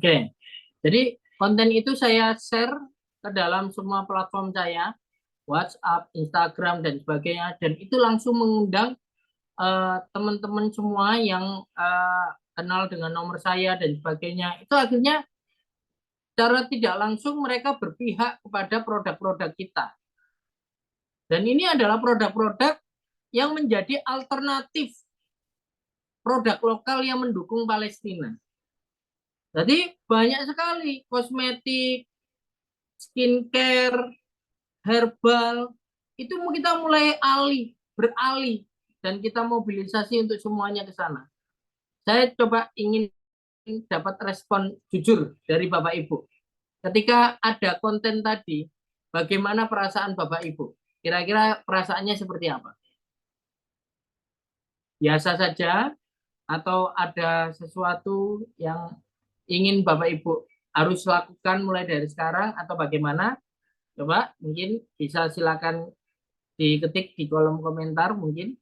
Oke, jadi konten itu saya share ke dalam semua platform saya, WhatsApp, Instagram, dan sebagainya, dan itu langsung mengundang teman-teman semua yang kenal dengan nomor saya dan sebagainya. Itu akhirnya secara tidak langsung mereka berpihak kepada produk-produk kita. Dan ini adalah produk-produk yang menjadi alternatif produk lokal yang mendukung Palestina. Jadi banyak sekali kosmetik, skincare, herbal, itu kita mulai beralih, dan kita mobilisasi untuk semuanya ke sana. Saya coba ingin dapat respon jujur dari Bapak Ibu. Ketika ada konten tadi, bagaimana perasaan Bapak Ibu? Kira-kira perasaannya seperti apa? Biasa saja, atau ada sesuatu yang ingin Bapak Ibu harus lakukan mulai dari sekarang, atau bagaimana? Coba mungkin bisa silakan diketik di kolom komentar mungkin.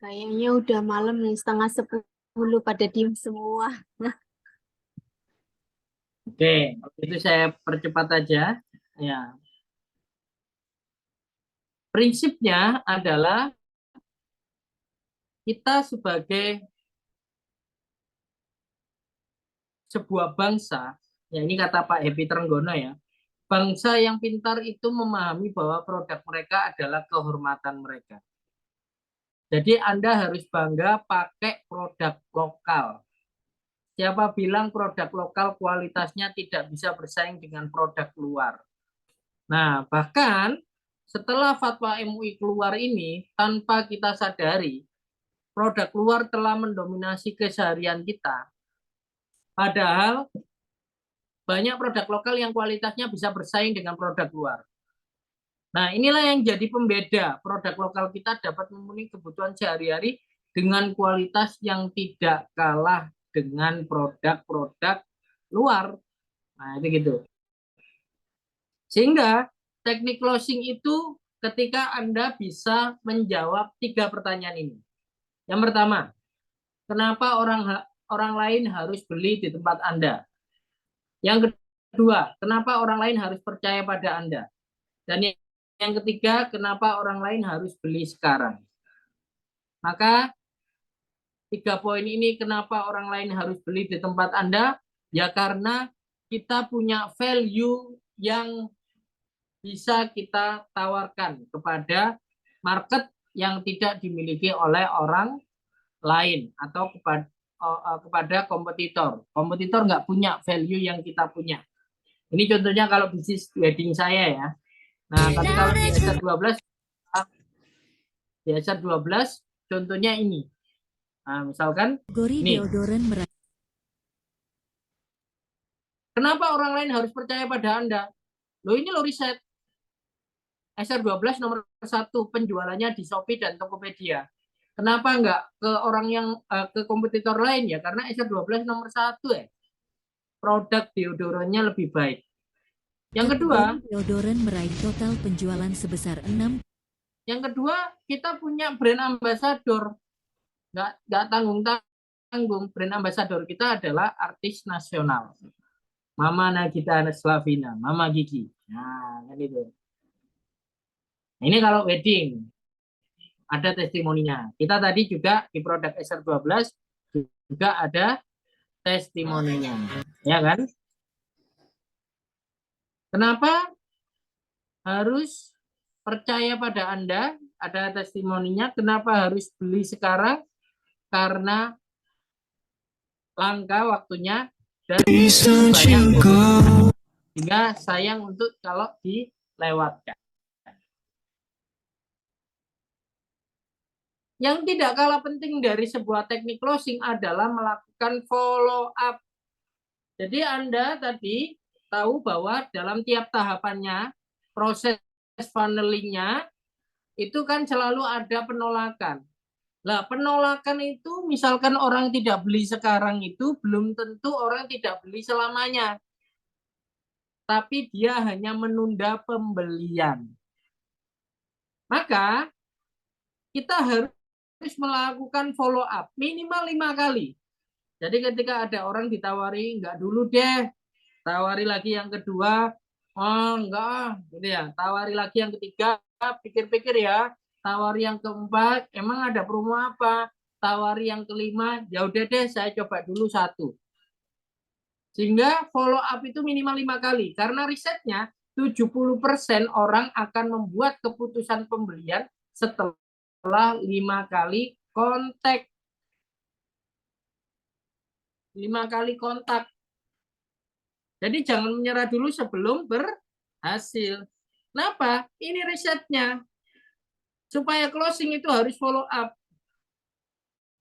Kayaknya udah malam nih, 9:30 pada diem semua. Oke, itu saya percepat aja. Ya. Prinsipnya adalah kita sebagai sebuah bangsa, ya ini kata Pak Happy Trenggono ya, bangsa yang pintar itu memahami bahwa produk mereka adalah kehormatan mereka. Jadi Anda harus bangga pakai produk lokal. Siapa bilang produk lokal kualitasnya tidak bisa bersaing dengan produk luar? Nah, bahkan setelah fatwa MUI keluar ini, tanpa kita sadari, produk luar telah mendominasi keseharian kita. Padahal banyak produk lokal yang kualitasnya bisa bersaing dengan produk luar. Nah, inilah yang jadi pembeda. Produk lokal kita dapat memenuhi kebutuhan sehari-hari dengan kualitas yang tidak kalah dengan produk-produk luar. Nah, itu gitu. Sehingga teknik closing itu ketika Anda bisa menjawab 3 pertanyaan ini. Yang pertama, kenapa orang lain harus beli di tempat Anda? Yang kedua, kenapa orang lain harus percaya pada Anda? Dan yang ketiga, kenapa orang lain harus beli sekarang? Maka 3 poin ini, kenapa orang lain harus beli di tempat Anda? Ya karena kita punya value yang bisa kita tawarkan kepada market yang tidak dimiliki oleh orang lain atau kepada kompetitor. Kompetitor nggak punya value yang kita punya. Ini contohnya kalau bisnis wedding saya ya. Nah, tapi kalau di SR12, contohnya ini. Nah, misalkan ini. Kenapa orang lain harus percaya pada Anda? Loh, ini lo riset. SR12 nomor 1 penjualannya di Shopee dan Tokopedia. Kenapa nggak ke orang yang ke kompetitor lain ya? Karena SR12 nomor 1 ya. Produk deodorannya lebih baik. Yang kedua, deodoran meraih total penjualan sebesar 6. Yang kedua, kita punya brand ambassador. Nggak tanggung-tanggung. Brand ambassador kita adalah artis nasional. Mama Nagita Slavina, Mama Gigi. Nah, kan itu. Ini kalau wedding. Ada testimoninya. Kita tadi juga di produk SR12 juga ada testimoninya. Ya kan? Kenapa harus percaya pada Anda? Ada testimoninya. Kenapa harus beli sekarang? Karena langka waktunya dan banyak sehingga sayang untuk kalau dilewatkan. Yang tidak kalah penting dari sebuah teknik closing adalah melakukan follow up. Jadi Anda tadi tahu bahwa dalam tiap tahapannya, proses funnelingnya, itu kan selalu ada penolakan. Nah, penolakan itu misalkan orang tidak beli sekarang itu belum tentu orang tidak beli selamanya. Tapi dia hanya menunda pembelian. Maka kita harus melakukan follow up minimal 5 kali. Jadi ketika ada orang ditawari, enggak dulu deh, tawari lagi yang kedua, oh enggak, gitu ya. Tawari lagi yang ketiga, pikir-pikir ya. Tawari yang keempat, emang ada promo apa? Tawari yang kelima, ya udah deh saya coba dulu 1. Sehingga follow up itu minimal 5 kali. Karena risetnya 70% orang akan membuat keputusan pembelian setelah 5 kali kontak. 5 kali kontak. Jadi jangan menyerah dulu sebelum berhasil. Kenapa? Ini risetnya. Supaya closing itu harus follow up.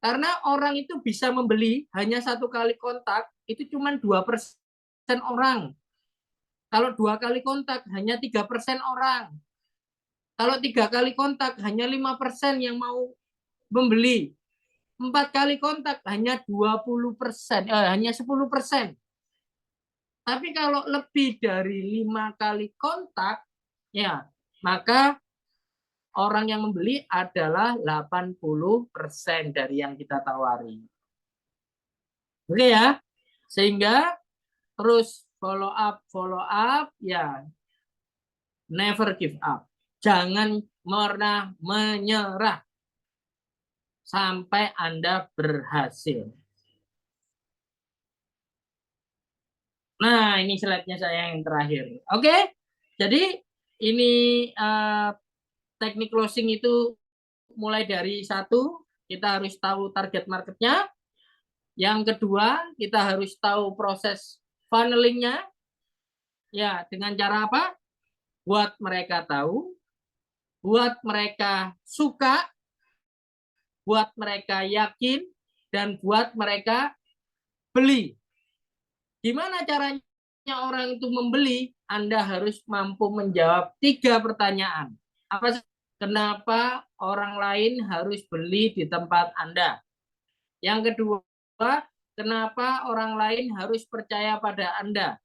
Karena orang itu bisa membeli hanya 1 kali kontak, itu cuma 2% orang. Kalau 2 kali kontak, hanya 3% orang. Kalau 3 kali kontak, hanya 5% yang mau membeli. 4 kali kontak, hanya 20%, hanya 10%. Tapi kalau lebih dari 5 kali kontak, ya maka orang yang membeli adalah 80% dari yang kita tawari. Oke ya, sehingga terus follow up, ya never give up. Jangan pernah menyerah sampai Anda berhasil. Nah, ini slide-nya saya yang terakhir. Oke, jadi ini teknik closing itu mulai dari 1, kita harus tahu target marketnya. Yang kedua, kita harus tahu proses funnelingnya. Ya, dengan cara apa? Buat mereka tahu, buat mereka suka, buat mereka yakin, dan buat mereka beli. Gimana caranya orang itu membeli? Anda harus mampu menjawab 3 pertanyaan. Apa? Kenapa orang lain harus beli di tempat Anda? Yang kedua, kenapa orang lain harus percaya pada Anda?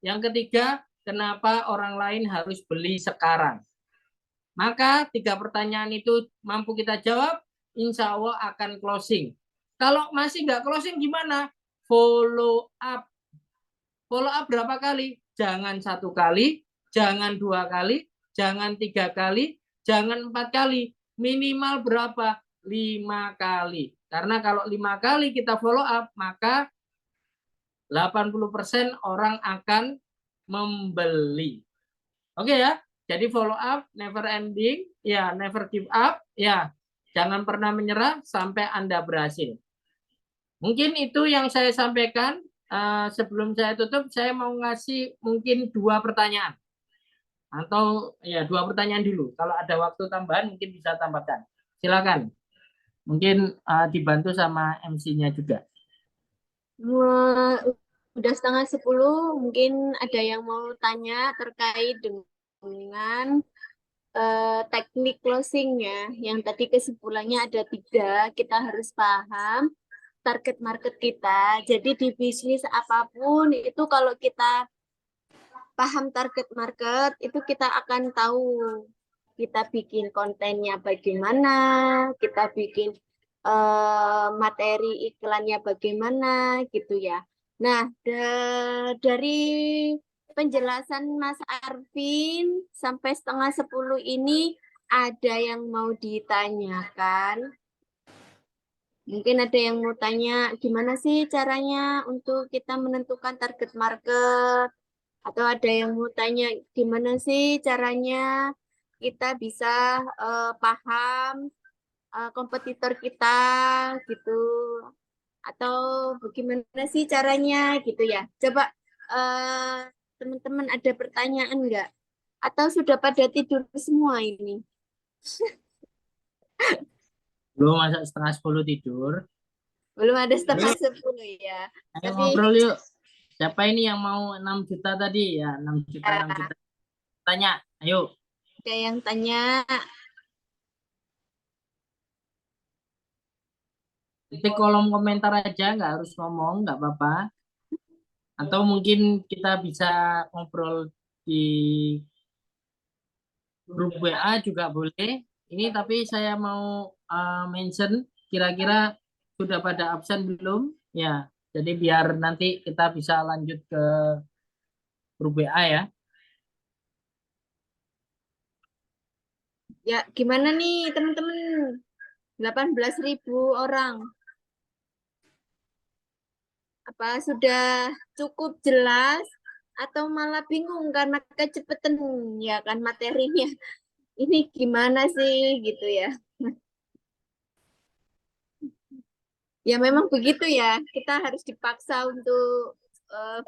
Yang ketiga, kenapa orang lain harus beli sekarang? Maka 3 pertanyaan itu mampu kita jawab, insya Allah akan closing. Kalau masih nggak closing gimana? Follow up. Follow up berapa kali? Jangan 1 kali, jangan 2 kali, jangan 3 kali, jangan 4 kali. Minimal berapa? 5 kali. Karena kalau 5 kali kita follow up, maka 80% orang akan membeli. Oke ya, jadi follow up never ending. ya never give up, ya jangan pernah menyerah sampai Anda berhasil. Mungkin itu yang saya sampaikan. Sebelum saya tutup, saya mau ngasih mungkin 2 pertanyaan. Atau ya 2 pertanyaan dulu. Kalau ada waktu tambahan mungkin bisa tambahkan. Silakan. Mungkin dibantu sama MC-nya juga. Udah setengah 10, mungkin ada yang mau tanya terkait dengan teknik closing-nya. Yang tadi kesimpulannya ada 3, kita harus paham target market kita. Jadi di bisnis apapun itu kalau kita paham target market, itu kita akan tahu kita bikin kontennya bagaimana, kita bikin materi iklannya bagaimana gitu ya. Nah, dari penjelasan Mas Arvin sampai setengah 10 ini ada yang mau ditanyakan? Mungkin ada yang mau tanya gimana sih caranya untuk kita menentukan target market? Atau ada yang mau tanya gimana sih caranya kita bisa paham kompetitor kita gitu, atau bagaimana sih caranya gitu ya. Coba teman-teman ada pertanyaan enggak? Atau sudah pada tidur semua ini? Belum, masa setengah 10 tidur. Belum ada setengah 10 ya. Ayo Tapi ngobrol yuk. Siapa ini yang mau 6 juta tadi? Ya, 6 juta, 6 juta. Tanya, ayo. ada yang tanya. Ketik kolom komentar aja, nggak harus ngomong, nggak apa-apa. Atau mungkin kita bisa ngobrol di grup WA juga boleh. Ini tapi saya mau mention, kira-kira sudah pada absen belum? Ya, jadi biar nanti kita bisa lanjut ke grup WA ya. Ya, gimana nih teman-teman? 18.000 orang. Apa sudah cukup jelas atau malah bingung karena kecepatan ya kan materinya? Ini gimana sih gitu ya? Ya memang begitu ya. Kita harus dipaksa untuk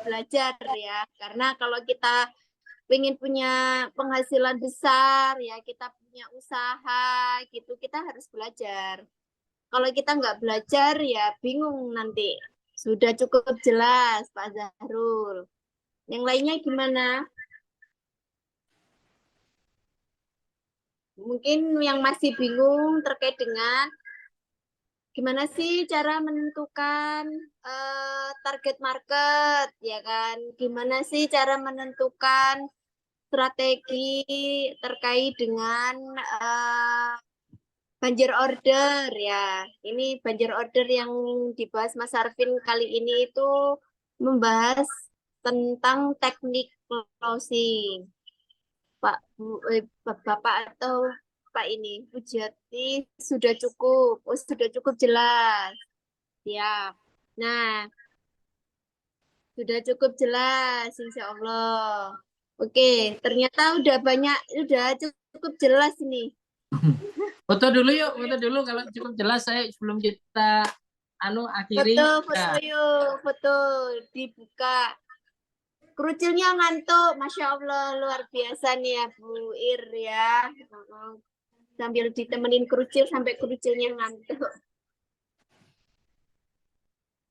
belajar ya. Karena kalau kita pengen punya penghasilan besar ya, kita punya usaha gitu, kita harus belajar. Kalau kita nggak belajar ya bingung nanti. Sudah cukup jelas Pak Zahrul. Yang lainnya gimana? Mungkin yang masih bingung terkait dengan gimana sih cara menentukan target market, ya kan? Gimana sih cara menentukan strategi terkait dengan banjir order ya. Ini banjir order yang dibahas Mas Arvin kali ini itu membahas tentang teknik closing. Bapak atau Pak ini, Pujati sudah cukup, sudah cukup jelas. Ya. Nah, sudah cukup jelas, insya Allah. Oke, ternyata udah cukup jelas ini. Foto dulu yuk, foto dulu kalau cukup jelas. Saya sebelum kita akhiri. Foto yuk, foto dibuka. Kerucilnya ngantuk, Masya Allah, luar biasa nih ya Bu Ir ya. Sambil ditemenin kerucil sampai kerucilnya ngantuk.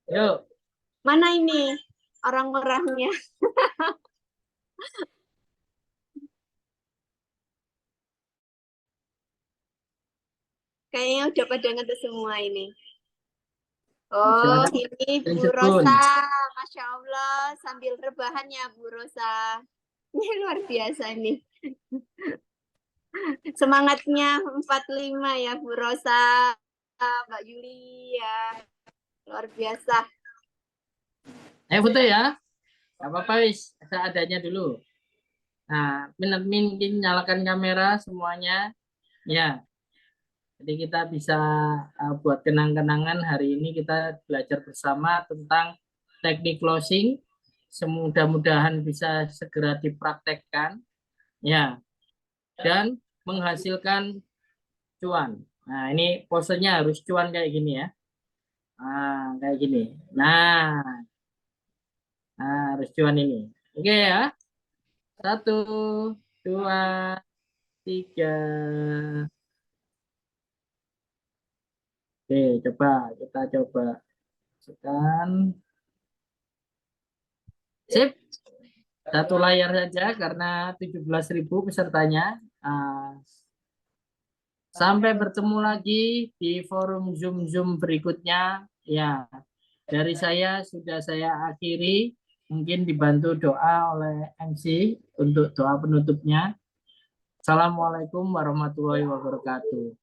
Yuk. Mana ini orang-orangnya? Kayaknya udah pada ngantuk semua ini. Oh, ini Bu Rosa. Masya Allah, sambil rebahan ya Bu Rosa. Ini luar biasa nih. Semangatnya 45 ya Bu Rosa, Mbak Yuli ya. Luar biasa. Ayo foto ya. Gak apa-apa wis, seadanya dulu. Nah, admin nyalakan kamera semuanya. Ya. Jadi kita bisa buat kenang-kenangan. Hari ini kita belajar bersama tentang teknik closing. Semudah-mudahan bisa segera dipraktekkan. Ya. Dan menghasilkan cuan. Nah, ini posenya harus cuan kayak gini ya. Nah, kayak gini. Nah, harus cuan ini. Oke ya. 1, 2, 3. Oke, kita coba. Sekarang. Sip. Satu layar saja karena 17.000 pesertanya. Sampai bertemu lagi di forum Zoom berikutnya. Ya, dari saya sudah saya akhiri. Mungkin dibantu doa oleh MC untuk doa penutupnya. Assalamualaikum warahmatullahi wabarakatuh.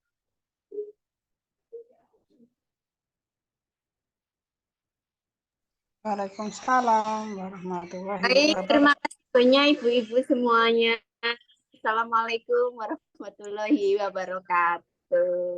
Waalaikumsalam warahmatullahi Baik, wabarakatuh. terima kasih banyak ibu-ibu semuanya. Assalamualaikum warahmatullahi wabarakatuh.